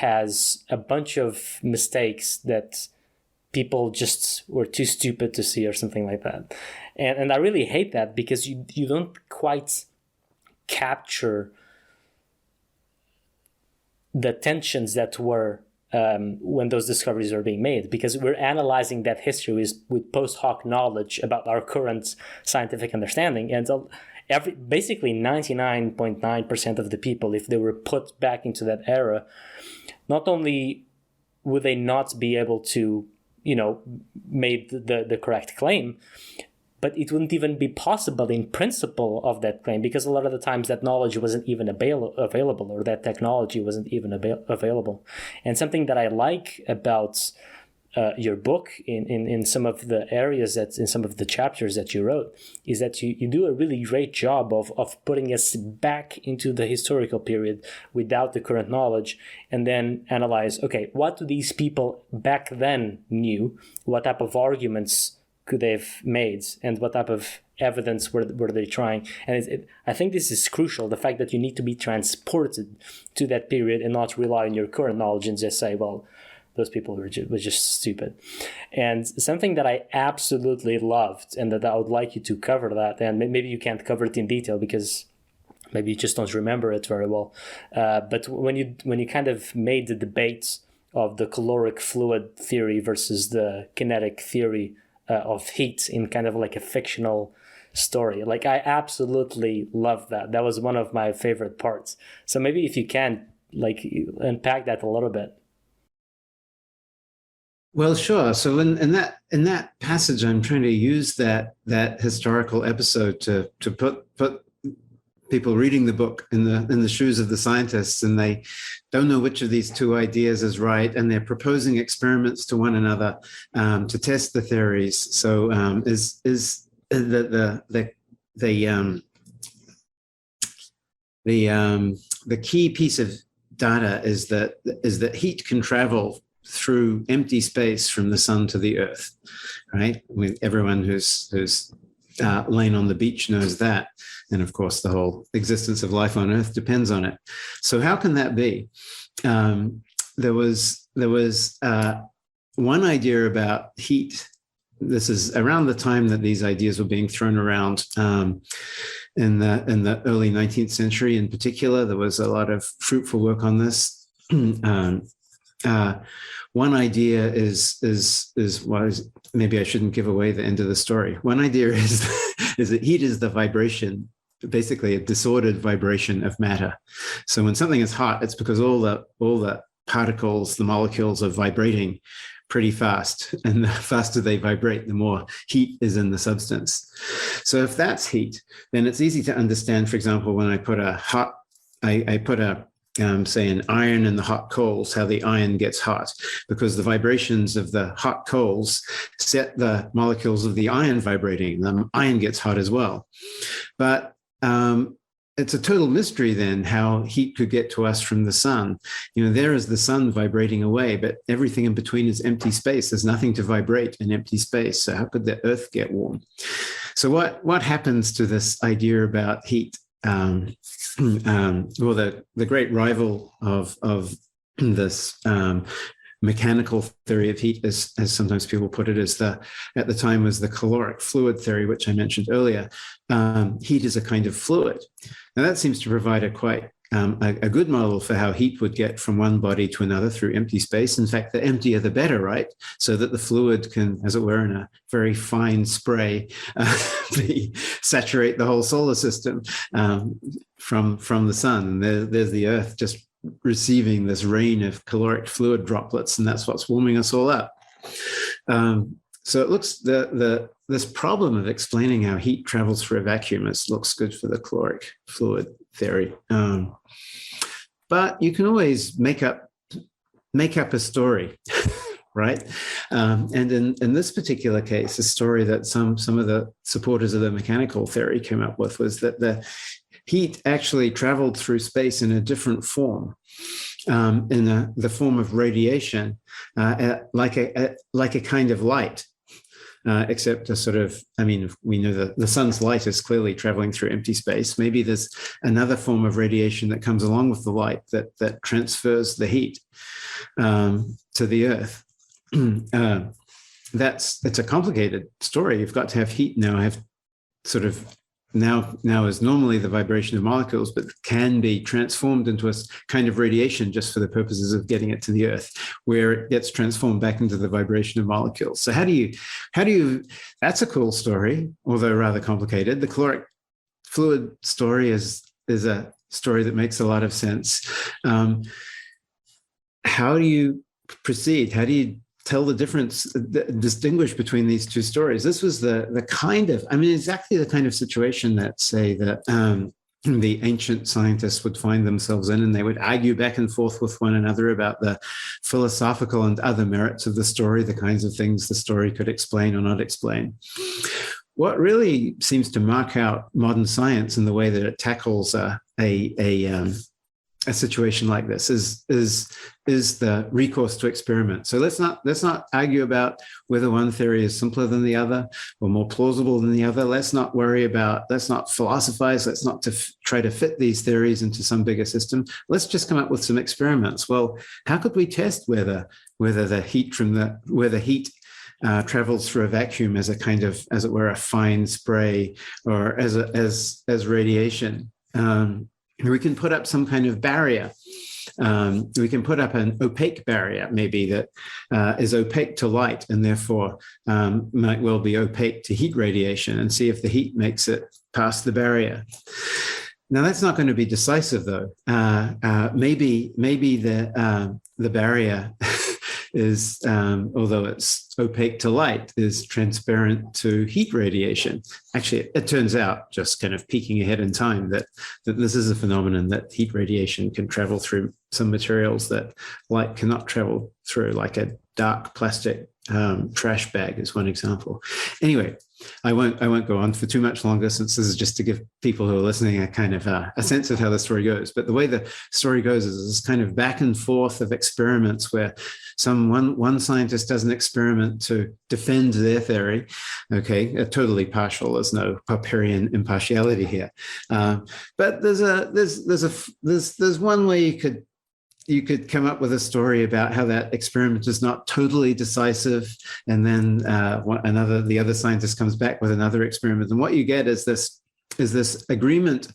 as a bunch of mistakes that people just were too stupid to see or something like that. And I really hate that, because you don't quite capture the tensions that were when those discoveries are being made, because we're analyzing that history with post hoc knowledge about our current scientific understanding. And basically 99.9% of the people, if they were put back into that era, not only would they not be able to, make the correct claim, but it wouldn't even be possible in principle of that claim, because a lot of the times that knowledge wasn't even available, or that technology wasn't even available. And something that I like about your book in some of the areas, that in some of the chapters that you wrote, is that you do a really great job of putting us back into the historical period without the current knowledge, and then analyze, okay, what do these people back then knew? What type of arguments could they have made, and what type of evidence were they trying? And I think this is crucial, the fact that you need to be transported to that period and not rely on your current knowledge and just say, well, those people were just stupid. And something that I absolutely loved, and that I would like you to cover that, and maybe you can't cover it in detail because maybe you just don't remember it very well. But when you kind of made the debate of the caloric fluid theory versus the kinetic theory of heat in kind of like a fictional story, like, I absolutely loved that. That was one of my favorite parts. So maybe if you can, like, unpack that a little bit. Well, sure. So in that passage, I'm trying to use that historical episode to put people reading the book in the shoes of the scientists, and they don't know which of these two ideas is right, and they're proposing experiments to one another to test the theories. So is the key piece of data is that heat can travel through empty space from the sun to the earth, right? Everyone who's lain on the beach knows that. And of course, the whole existence of life on earth depends on it. So how can that be? There was one idea about heat. This is around the time that these ideas were being thrown around in the early 19th century. In particular, there was a lot of fruitful work on this. One idea is maybe I shouldn't give away the end of the story. One idea is that heat is the vibration, basically a disordered vibration of matter. So when something is hot, it's because all the particles, the molecules, are vibrating pretty fast, and the faster they vibrate, the more heat is in the substance. So if that's heat, then it's easy to understand. For example, when I put say an iron in the hot coals, how the iron gets hot, because the vibrations of the hot coals set the molecules of the iron vibrating. The iron gets hot as well. But it's a total mystery then how heat could get to us from the sun. There is the sun vibrating away, but everything in between is empty space. There's nothing to vibrate in empty space. So how could the earth get warm? So what happens to this idea about heat? Well, the great rival of this mechanical theory of heat, as sometimes people put it, at the time was the caloric fluid theory, which I mentioned earlier. Heat is a kind of fluid. Now that seems to provide a good model for how heat would get from one body to another through empty space. In fact, the emptier the better, right? So that the fluid can, as it were, in a very fine spray, saturate the whole solar system from the sun. And there's the Earth just receiving this rain of caloric fluid droplets, and that's what's warming us all up. So it looks this problem of explaining how heat travels through a vacuum looks good for the caloric fluid theory. But you can always make up a story, right? And in this particular case, the story that some of the supporters of the mechanical theory came up with was that the heat actually traveled through space in a different form, in the form of radiation, like a kind of light. Except a sort of, we know that the sun's light is clearly traveling through empty space. Maybe there's another form of radiation that comes along with the light that transfers the heat to the Earth. It's a complicated story. You've got to have heat now now is normally the vibration of molecules, but can be transformed into a kind of radiation just for the purposes of getting it to the Earth, where it gets transformed back into the vibration of molecules. So how do you, that's a cool story, although rather complicated. The caloric fluid story is a story that makes a lot of sense. How do you proceed? How do you tell the difference, distinguish between these two stories? This was the kind of, I mean, exactly the kind of situation that, say, that the ancient scientists would find themselves in, and they would argue back and forth with one another about the philosophical and other merits of the story, the kinds of things the story could explain or not explain. What really seems to mark out modern science in the way that it tackles a situation like this is the recourse to experiment. So let's not argue about whether one theory is simpler than the other or more plausible than the other. Let's not philosophize. Let's not try to fit these theories into some bigger system. Let's just come up with some experiments. Well, how could we test whether the heat travels through a vacuum as a kind of, as it were, a fine spray, or as radiation? We can put up some kind of barrier. We can put up an opaque barrier, maybe, that is opaque to light and therefore might well be opaque to heat radiation, and see if the heat makes it past the barrier. Now, that's not going to be decisive, though. Maybe the barrier is, although it's opaque to light, is transparent to heat radiation. Actually, it turns out, just kind of peeking ahead in time, that this is a phenomenon that heat radiation can travel through some materials that light cannot travel through, like a dark plastic trash bag is one example. Anyway, I won't go on for too much longer, since this is just to give people who are listening a kind of a sense of how the story goes. But the way the story goes is this kind of back and forth of experiments where one scientist does an experiment to defend their theory. Okay, totally partial. There's no Popperian impartiality here. But there's one way you could come up with a story about how that experiment is not totally decisive, and then the other scientist comes back with another experiment, and what you get is this agreement,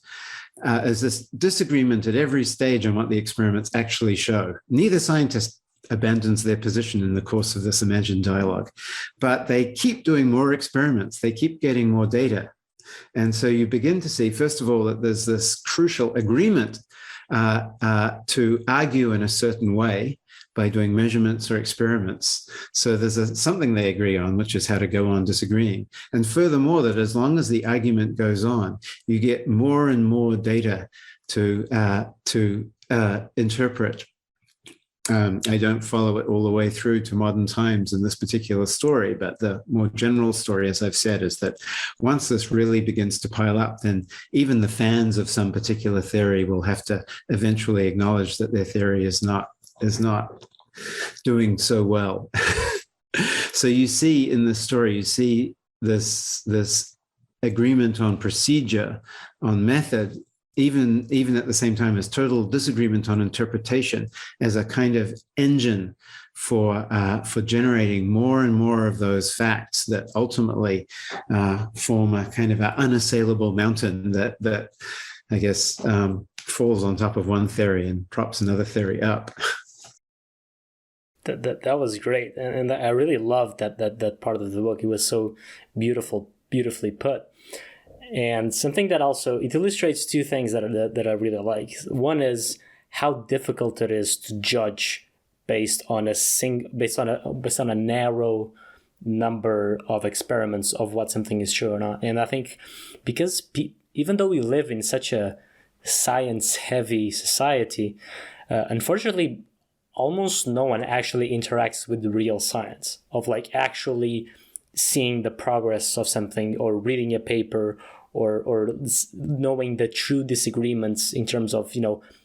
is this disagreement at every stage on what the experiments actually show. Neither scientist abandons their position in the course of this imagined dialogue, but they keep doing more experiments. They keep getting more data, and so you begin to see, first of all, that there's this crucial agreement to argue in a certain way by doing measurements or experiments. So there's something they agree on, which is how to go on disagreeing. And furthermore, that as long as the argument goes on, you get more and more data to interpret. I don't follow it all the way through to modern times in this particular story, but the more general story, as I've said, is that once this really begins to pile up, then even the fans of some particular theory will have to eventually acknowledge that their theory is not doing so well. So you see in this story, you see this agreement on procedure, on method, even at the same time as total disagreement on interpretation, as a kind of engine for generating more and more of those facts that ultimately form a kind of an unassailable mountain that I guess falls on top of one theory and props another theory up. That was great, and I really loved that part of the book. It was so beautifully put. And something that also, it illustrates two things that I really like. One is how difficult it is to judge based on a narrow number of experiments of what something is true or not. And I think because even though we live in such a science-heavy society, unfortunately, almost no one actually interacts with the real science of like actually seeing the progress of something, or reading a paper, or knowing the true disagreements in terms of,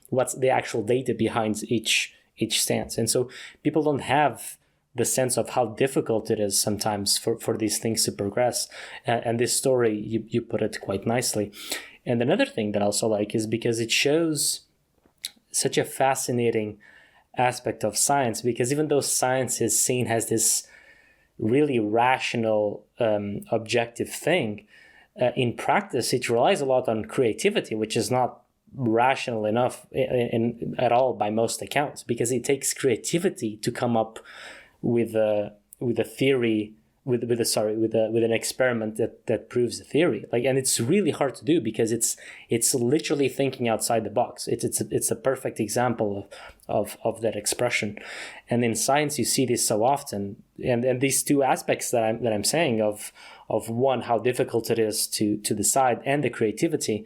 what's the actual data behind each stance. And so people don't have the sense of how difficult it is sometimes for these things to progress. And this story, you put it quite nicely. And another thing that I also like is because it shows such a fascinating aspect of science, because even though science is seen as this really rational, objective thing, in practice, it relies a lot on creativity, which is not rational enough at all by most accounts, because it takes creativity to come up with a theory with an experiment that proves a theory. Like, and it's really hard to do because it's literally thinking outside the box. It's a perfect example of that expression. And in science, you see this so often. And these two aspects that I'm saying of one, how difficult it is to decide, and the creativity,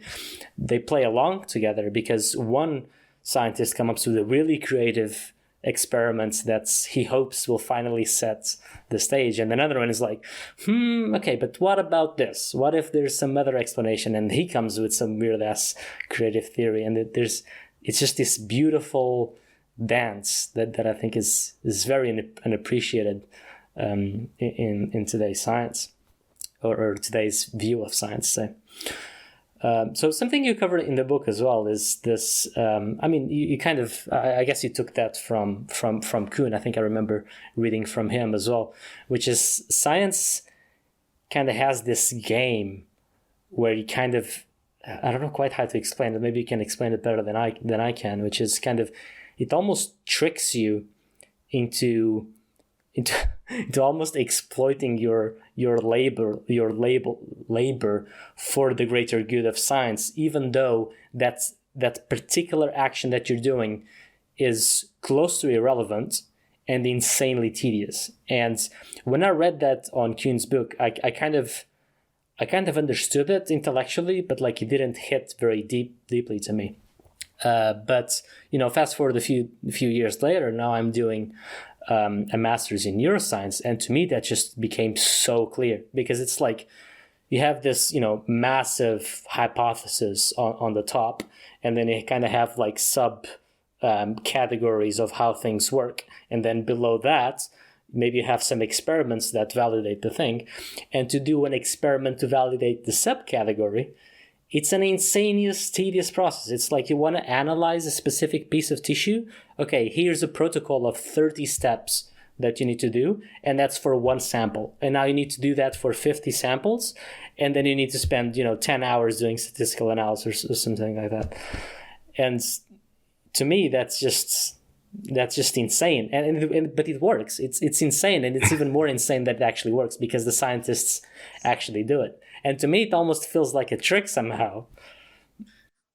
they play along together, because one scientist comes up with a really creative experiments that he hopes will finally set the stage, and another one is like, okay, but what about this? What if there's some other explanation? And he comes with some weird ass creative theory, and it's just this beautiful dance that I think is very unappreciated in today's science, or today's view of science, say. So something you covered in the book as well is this. You kind of, I guess you took that from Kuhn. I think I remember reading from him as well, which is science kind of has this game where you kind of, I don't know quite how to explain it. Maybe you can explain it better than I can, which is kind of, it almost tricks you into almost exploiting your labor for the greater good of science, even though that particular action that you're doing is close to irrelevant and insanely tedious. And when I read that on Kuhn's book, I kind of understood it intellectually, but like it didn't hit very deeply to me. But fast forward a few years later, now I'm doing a master's in neuroscience, and to me that just became so clear, because it's like you have this massive hypothesis on the top, and then you kind of have like sub categories of how things work, and then below that maybe you have some experiments that validate the thing, and to do an experiment to validate the subcategory, it's an insanely tedious process. It's like you want to analyze a specific piece of tissue. Okay, here's a protocol of 30 steps that you need to do, and that's for one sample. And now you need to do that for 50 samples, and then you need to spend 10 hours doing statistical analysis or something like that. And to me, that's just insane. But it works. It's insane, and it's even more insane that it actually works because the scientists actually do it. And to me, it almost feels like a trick somehow.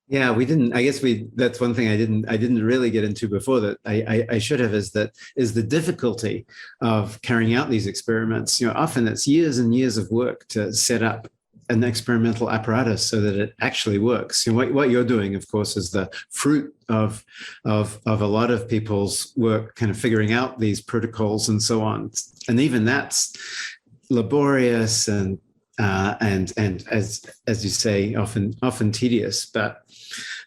Yeah, that's one thing I didn't really get into before that I should have, is the difficulty of carrying out these experiments. Often it's years and years of work to set up an experimental apparatus so that it actually works. What you're doing, of course, is the fruit of a lot of people's work, kind of figuring out these protocols and so on. And even that's laborious and as you say, often tedious,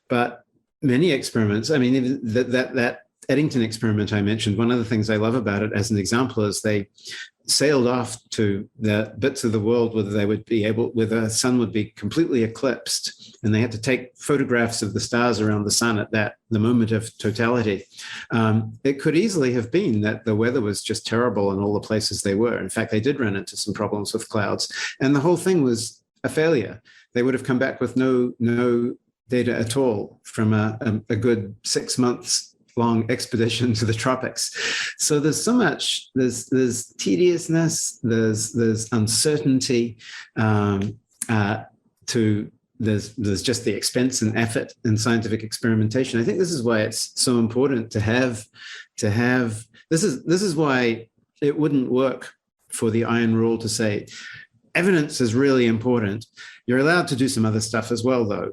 but many experiments. I mean, even that Eddington experiment I mentioned, one of the things I love about it as an example is they sailed off to the bits of the world where where the sun would be completely eclipsed, and they had to take photographs of the stars around the sun at the moment of totality. It could easily have been that the weather was just terrible in all the places they were. In fact, they did run into some problems with clouds, and the whole thing was a failure. They would have come back with no data at all from a good 6 months long expedition to the tropics. So there's so much, there's tediousness, there's uncertainty, there's just the expense and effort in scientific experimentation. I think this is why it's so important to have this is why it wouldn't work for the iron rule to say evidence is really important. You're allowed to do some other stuff as well, though.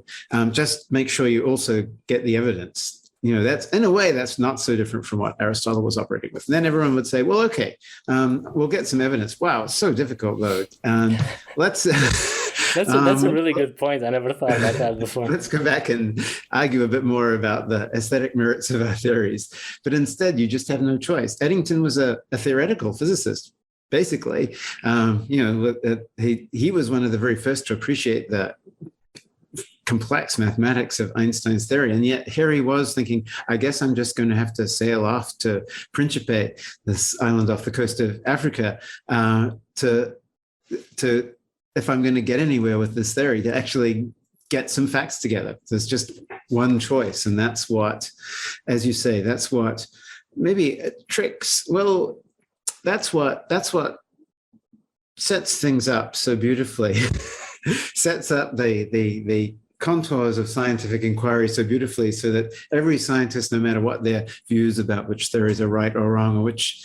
Just make sure you also get the evidence. That's, in a way, that's not so different from what Aristotle was operating with. And then everyone would say, well, okay, we'll get some evidence. Wow, it's so difficult, though. Let's... That's a really good point. I never thought about that before. Let's go back and argue a bit more about the aesthetic merits of our theories. But instead, you just have no choice. Eddington was a theoretical physicist, basically. He was one of the very first to appreciate the complex mathematics of Einstein's theory. And yet here he was thinking, I guess I'm just going to have to sail off to Principe, this island off the coast of Africa, to if I'm going to get anywhere with this theory, to actually get some facts together. There's just one choice. And that's what, as you say, that's what maybe tricks. Well, that's what sets things up so beautifully, sets up the contours of scientific inquiry so beautifully, so that every scientist, no matter what their views about which theories are right or wrong, or which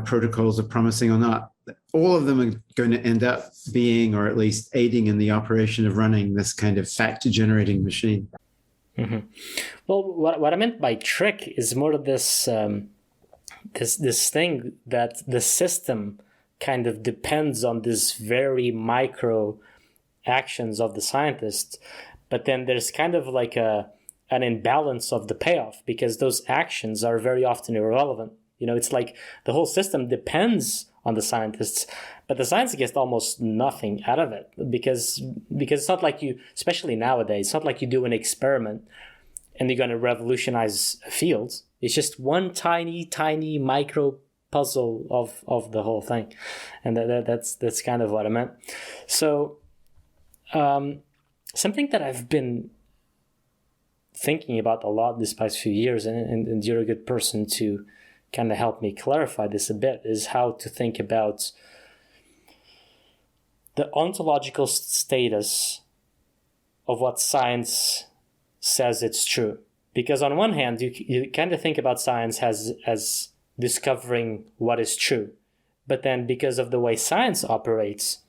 protocols are promising or not, all of them are going to end up being, or at least aiding in the operation of running this kind of fact-generating machine. Mm-hmm. Well, what I meant by trick is more of this this thing that the system kind of depends on this very micro actions of the scientist, but then there's kind of like an imbalance of the payoff, because those actions are very often irrelevant. It's like the whole system depends on the scientists, but the science gets almost nothing out of it, because it's not like you, especially nowadays, it's not like you do an experiment and you're going to revolutionize a field. It's just one tiny micro puzzle of the whole thing, and that's kind of what I meant. So something that I've been thinking about a lot these past few years, and you're a good person to kind of help me clarify this a bit, is how to think about the ontological status of what science says it's true. Because on one hand, you kind of think about science as discovering what is true. But then because of the way science operates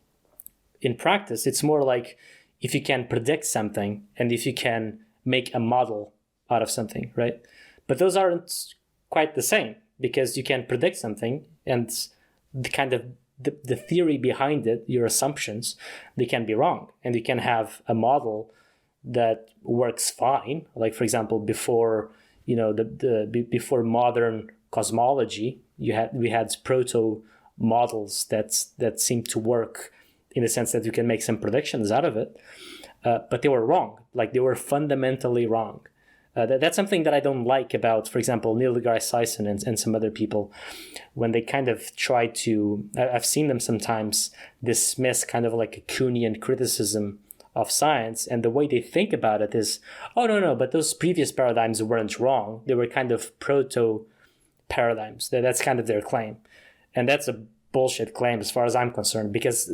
in practice, it's more like if you can predict something and if you can make a model out of something, right? But those aren't quite the same, because you can predict something and the kind of the theory behind it, your assumptions, they can be wrong. And you can have a model that works fine. Like, for example, before before modern cosmology, we had proto models that seemed to work in the sense that you can make some predictions out of it, but they were wrong. Like, they were fundamentally wrong. That's something that I don't like about, for example, Neil deGrasse Tyson and some other people, when they kind of try to, I've seen them sometimes dismiss kind of like a Kuhnian criticism of science, and the way they think about it is, oh, no, but those previous paradigms weren't wrong. They were kind of proto paradigms. That's kind of their claim. And that's a bullshit claim as far as I'm concerned, because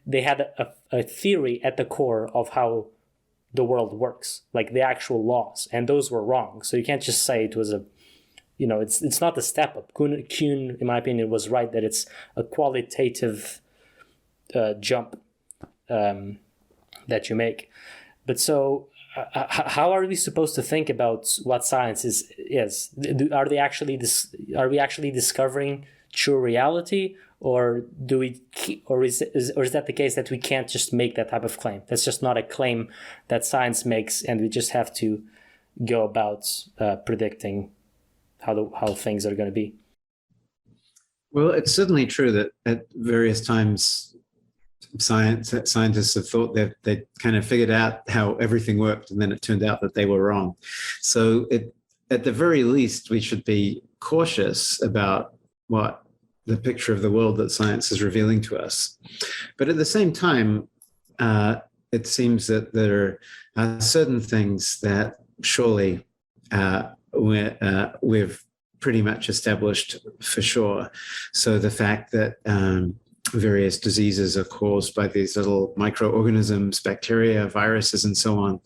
they had a theory at the core of how the world works, like the actual laws, and those were wrong. So you can't just say it was it's not a step up. Kuhn, in my opinion, was right that it's a qualitative jump that you make. But so how are we supposed to think about what science is? Are we actually discovering true reality, or is that the case that we can't just make that type of claim? That's just not a claim that science makes, and we just have to go about predicting how things are going to be. Well, it's certainly true that at various times scientists have thought that they kind of figured out how everything worked, and then it turned out that they were wrong. So at the very least, we should be cautious about what the picture of the world that science is revealing to us. But at the same time, it seems that there are certain things that surely we've pretty much established for sure. So the fact that various diseases are caused by these little microorganisms, bacteria, viruses, and so on,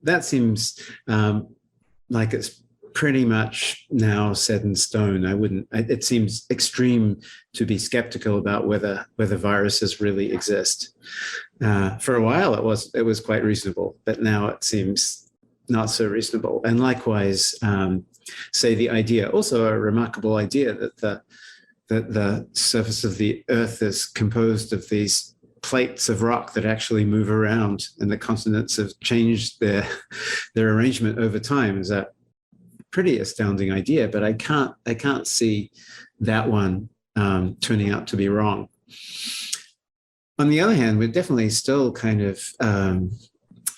that seems like it's pretty much now set in stone. It seems extreme to be skeptical about whether viruses really exist. For a while it was quite reasonable, but now it seems not so reasonable. And likewise, say the idea, also a remarkable idea, that the surface of the Earth is composed of these plates of rock that actually move around, and the continents have changed their arrangement over time, is a pretty astounding idea. But I can't see that one turning out to be wrong. On the other hand, we're definitely still kind of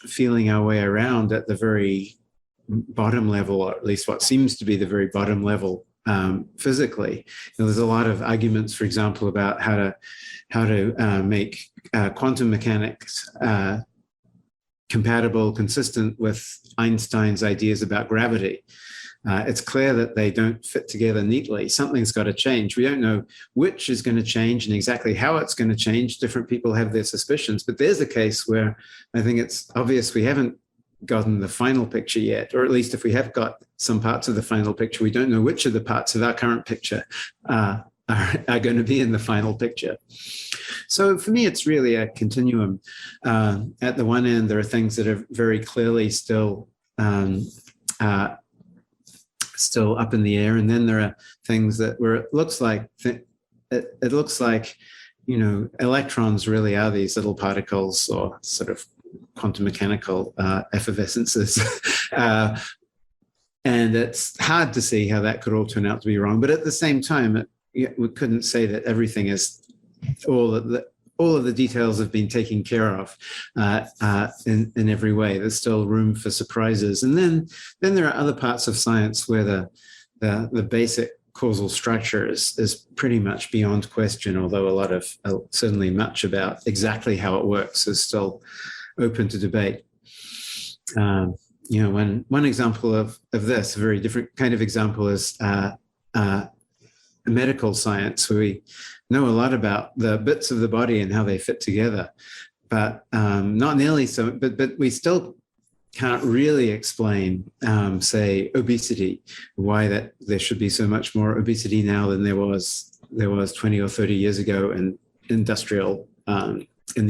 feeling our way around at the very bottom level, or at least what seems to be the very bottom level physically. There's a lot of arguments, for example, about how to make quantum mechanics compatible, consistent with Einstein's ideas about gravity. It's clear that they don't fit together neatly. Something's got to change. We don't know which is going to change and exactly how it's going to change. Different people have their suspicions, but there's a case where I think it's obvious we haven't gotten the final picture yet, or at least if we have got some parts of the final picture, we don't know which of the parts of our current picture are going to be in the final picture. So for me, it's really a continuum. At the one end, there are things that are very clearly still up in the air, and then there are things that where it looks like electrons really are these little particles or sort of quantum mechanical effervescences. And it's hard to see how that could all turn out to be wrong. But at the same time, we couldn't say that everything is all of the details have been taken care of in every way. There's still room for surprises. And then there are other parts of science where the basic causal structure is pretty much beyond question, although a lot of certainly much about exactly how it works is still open to debate. One example of this, a very different kind of example, is medical science, where we know a lot about the bits of the body and how they fit together, but not nearly so. But we still can't really explain, say, obesity, why that there should be so much more obesity now than there was 20 or 30 years ago in the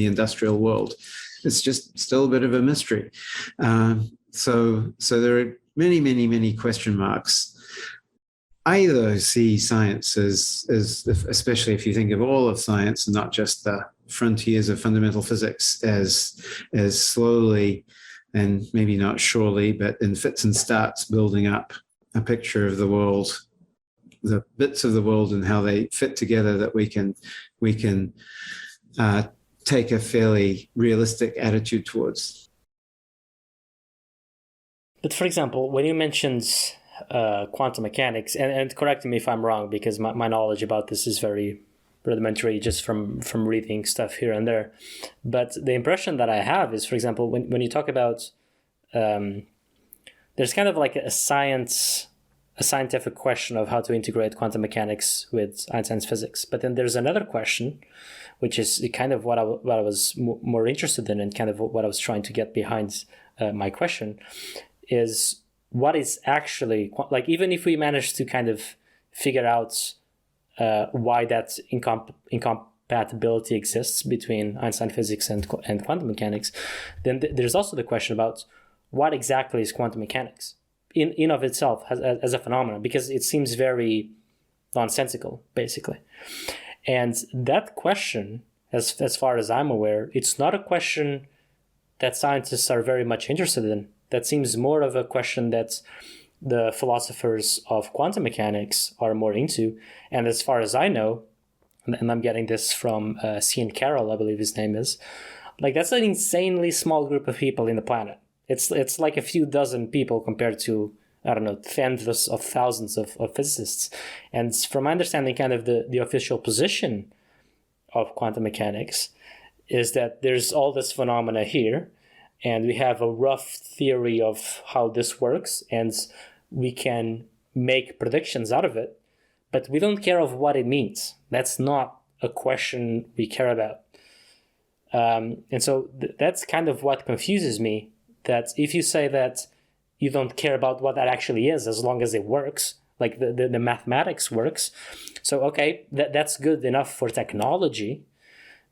industrial world. It's just still a bit of a mystery. So there are many, many, many question marks. I, though, see science as especially if you think of all of science and not just the frontiers of fundamental physics, as slowly and maybe not surely, but in fits and starts, building up a picture of the world, the bits of the world and how they fit together, that we can take a fairly realistic attitude towards. But for example, when you mentioned quantum mechanics, and correct me if I'm wrong, because my knowledge about this is very rudimentary just from reading stuff here and there. But the impression that I have is, for example, when you talk about, there's kind of like a scientific question of how to integrate quantum mechanics with Einstein's physics. But then there's another question, which is kind of what I was more interested in, and kind of what I was trying to get behind my question, is what is actually, like, even if we manage to kind of figure out why that incompatibility exists between Einstein physics and quantum mechanics, then there's also the question about what exactly is quantum mechanics in of itself as a phenomenon, because it seems very nonsensical, basically. And that question, as far as I'm aware, it's not a question that scientists are very much interested in. That seems more of a question that the philosophers of quantum mechanics are more into. And as far as I know, and I'm getting this from C. Karl, I believe his name is, like, that's an insanely small group of people in the planet. It's like a few dozen people compared to, I don't know, tens of thousands of physicists. And from my understanding, kind of the official position of quantum mechanics is that there's all this phenomena here, and we have a rough theory of how this works, and we can make predictions out of it, but we don't care of what it means. That's not a question we care about. And so that's kind of what confuses me, that if you say that you don't care about what that actually is, as long as it works, like the mathematics works, so okay, that's good enough for technology.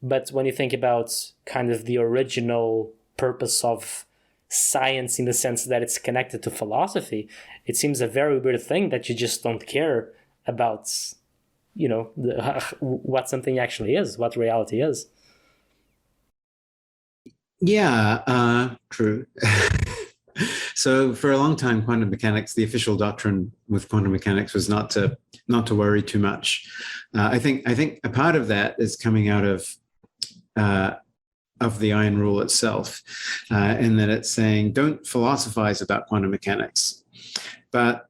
But when you think about kind of the original purpose of science, in the sense that it's connected to philosophy, it seems a very weird thing that you just don't care about, what something actually is, what reality is. Yeah, true. So for a long time, quantum mechanics, the official doctrine with quantum mechanics was not to worry too much. I think a part of that is coming out of the iron rule itself, in that it's saying don't philosophize about quantum mechanics. But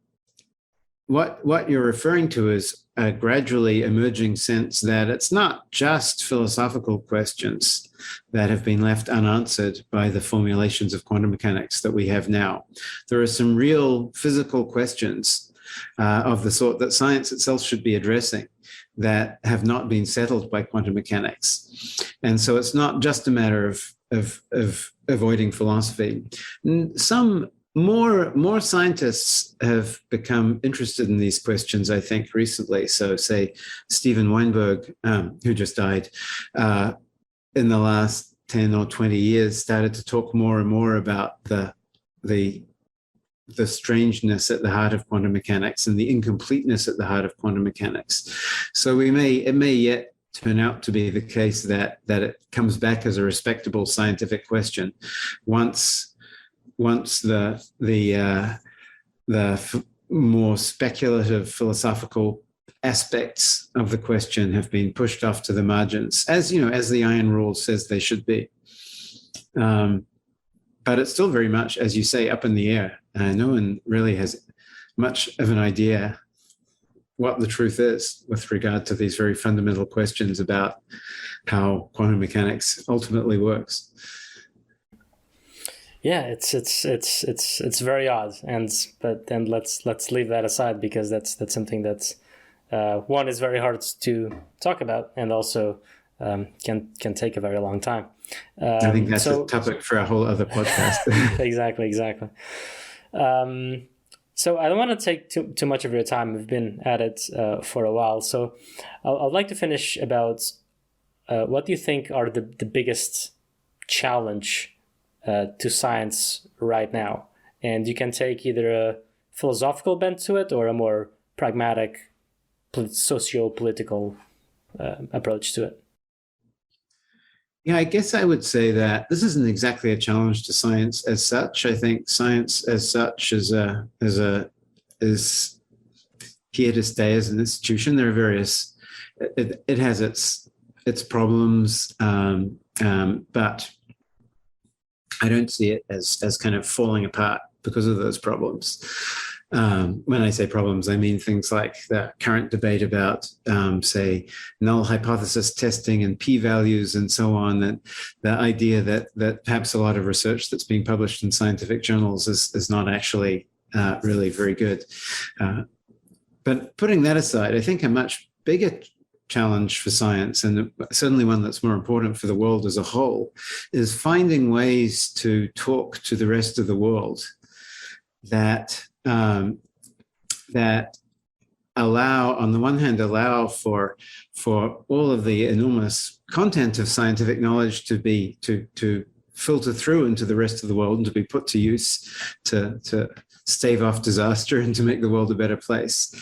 what you're referring to is a gradually emerging sense that it's not just philosophical questions that have been left unanswered by the formulations of quantum mechanics that we have now. There are some real physical questions of the sort that science itself should be addressing that have not been settled by quantum mechanics. And so it's not just a matter of avoiding philosophy. Some more scientists have become interested in these questions, I think, recently. So say Steven Weinberg, who just died, in the last 10 or 20 years, started to talk more and more about the strangeness at the heart of quantum mechanics and the incompleteness at the heart of quantum mechanics. So it may yet turn out to be the case that it comes back as a respectable scientific question once the more speculative philosophical aspects of the question have been pushed off to the margins, as the iron rule says they should be. But it's still very much, as you say, up in the air. No one really has much of an idea what the truth is with regard to these very fundamental questions about how quantum mechanics ultimately works. Yeah, it's very odd, but then let's leave that aside, because that's something that's one is very hard to talk about, and also can take a very long time. I think that's a topic for a whole other podcast. Exactly. So I don't want to take too much of your time. We've been at it for a while, so I'd like to finish about what do you think are the biggest challenge to science right now? And you can take either a philosophical bent to it or a more pragmatic socio-political approach to it. Yeah, I guess I would say that this isn't exactly a challenge to science as such. I think science as such is here to stay as an institution. There are various. It has its problems, but I don't see it as kind of falling apart because of those problems. When I say problems, I mean things like the current debate about, say, null hypothesis testing and p-values and so on, and the idea that perhaps a lot of research that's being published in scientific journals is not actually really very good. But putting that aside, I think a much bigger challenge for science, and certainly one that's more important for the world as a whole, is finding ways to talk to the rest of the world that allow, on the one hand, for all of the enormous content of scientific knowledge to filter through into the rest of the world and to be put to use to stave off disaster and to make the world a better place,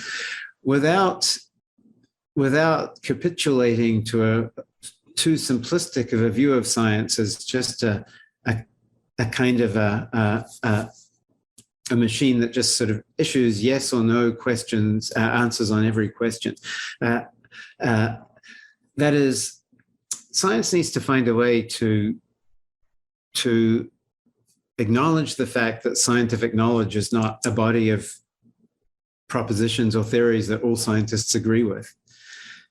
without capitulating to too simplistic of a view of science as just a kind of a machine that just sort of issues yes or no questions, answers on every question. That is, science needs to find a way to acknowledge the fact that scientific knowledge is not a body of propositions or theories that all scientists agree with.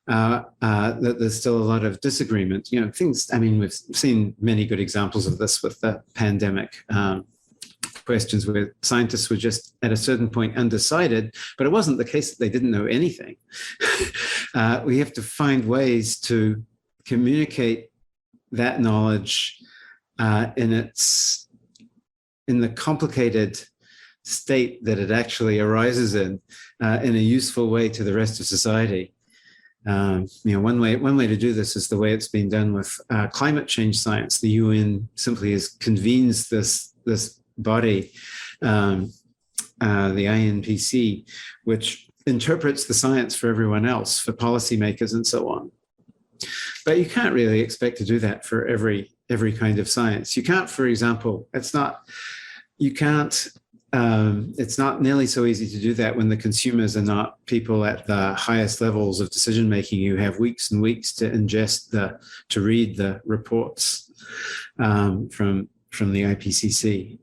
That there's still a lot of disagreement. Things, we've seen many good examples of this with the pandemic. Questions where scientists were just at a certain point undecided, but it wasn't the case that they didn't know anything. We have to find ways to communicate that knowledge in the complicated state that it actually arises in a useful way to the rest of society. One way to do this is the way it's been done with climate change science. The UN simply convenes this body, the INPC, which interprets the science for everyone else, for policymakers and so on. But you can't really expect to do that for every kind of science. You can't, for example, it's not nearly so easy to do that when the consumers are not people at the highest levels of decision making. You have weeks and weeks to to read the reports from the IPCC.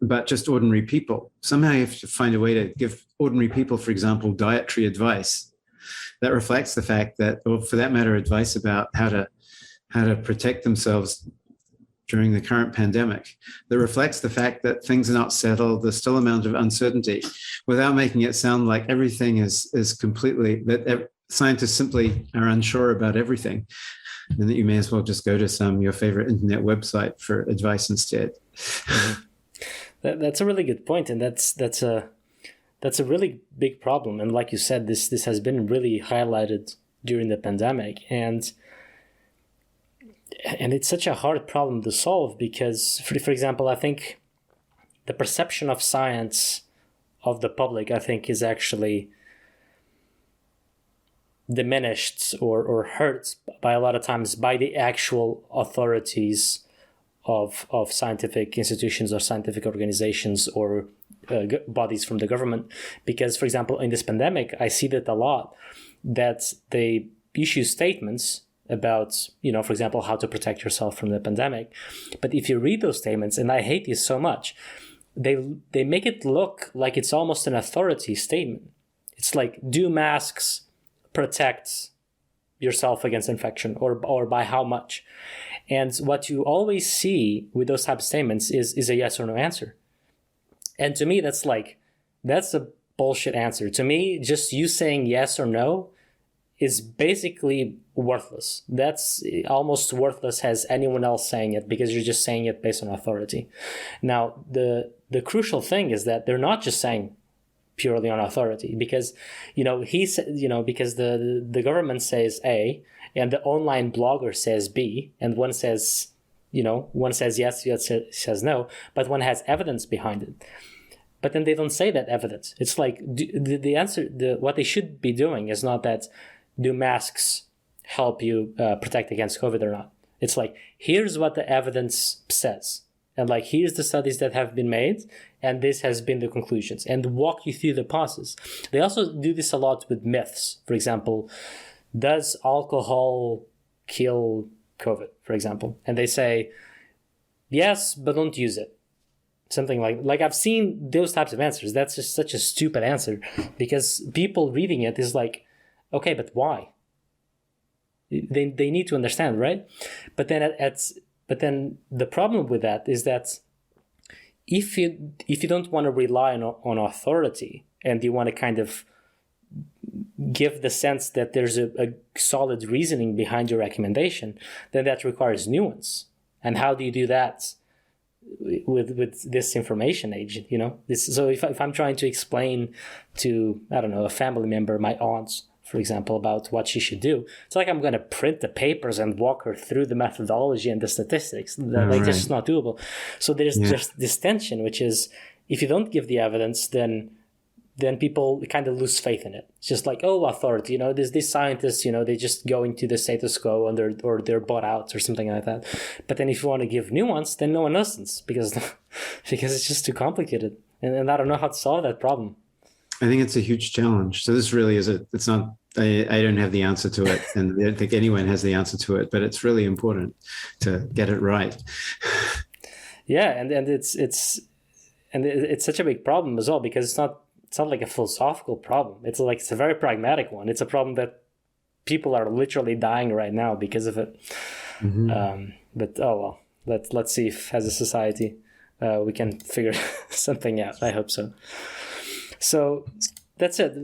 but just ordinary people. Somehow you have to find a way to give ordinary people, for example, dietary advice that reflects the fact that, or for that matter, advice about how to protect themselves during the current pandemic, that reflects the fact that things are not settled, there's still an amount of uncertainty, without making it sound like everything is completely, that scientists simply are unsure about everything, and that you may as well just go to your favorite internet website for advice instead. That's a really good point, and that's a really big problem. And like you said, this has been really highlighted during the pandemic, and it's such a hard problem to solve because, for example, I think the perception of science of the public, I think, is actually diminished or hurt by a lot of times by the actual authorities of scientific institutions or scientific organizations or bodies from the government. Because, for example, in this pandemic, I see that a lot, that they issue statements about, for example, how to protect yourself from the pandemic. But if you read those statements, and I hate this so much, they make it look like it's almost an authority statement. It's like, do masks protect yourself against infection, or by how much? And what you always see with those type of statements is a yes or no answer. And to me, that's a bullshit answer. To me, just you saying yes or no is basically worthless. That's almost worthless as anyone else saying it, because you're just saying it based on authority. Now, the crucial thing is that they're not just saying purely on authority, because because the government says A and the online blogger says B, and one says yes, the other says no, but one has evidence behind it. But then they don't say that evidence. It's like the answer, what they should be doing is not that, do masks help you protect against COVID or not? It's like, here's what the evidence says. And here's the studies that have been made, and this has been the conclusions, and walk you through the process. They also do this a lot with myths. For example, does alcohol kill COVID, for example? And they say, yes, but don't use it. Something like I've seen those types of answers. That's just such a stupid answer, because people reading it is like, okay, but why? They need to understand, right? But then the problem with that is that if you don't want to rely on authority, and you want to kind of give the sense that there's a solid reasoning behind your recommendation, then that requires nuance. And how do you do that with this information age? So if I'm trying to explain to, I don't know, a family member, my aunts, for example, about what she should do, it's like I'm going to print the papers and walk her through the methodology and the statistics. That's just not doable. So there's just this tension, which is, if you don't give the evidence, then people kind of lose faith in it. It's just like, oh, authority, there's these scientists, they just go into the status quo, and they're bought out or something like that. But then if you want to give nuance, then no one listens, because it's just too complicated. And I don't know how to solve that problem. I think it's a huge challenge. So this really is it's not, I don't have the answer to it, and I don't think anyone has the answer to it, but it's really important to get it right. Yeah. And it's such a big problem as well, because it's not like a philosophical problem. It's a very pragmatic one. It's a problem that people are literally dying right now because of it. Mm-hmm. But oh well, let's see if as a society we can figure something out. I hope so. So that's it.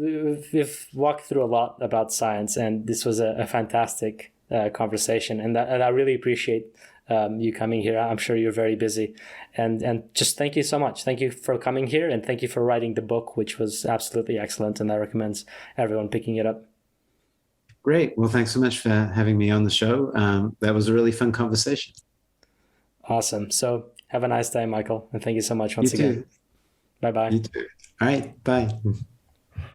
We've walked through a lot about science, and this was a fantastic conversation. And I really appreciate you coming here. I'm sure you're very busy, and just thank you so much. Thank you for coming here, and thank you for writing the book, which was absolutely excellent, and I recommend everyone picking it up. Great. Well, thanks so much for having me on the show. That was a really fun conversation. Awesome. So have a nice day, Michael, and thank you so much once again. You too. Bye-bye. You too. All right. Bye.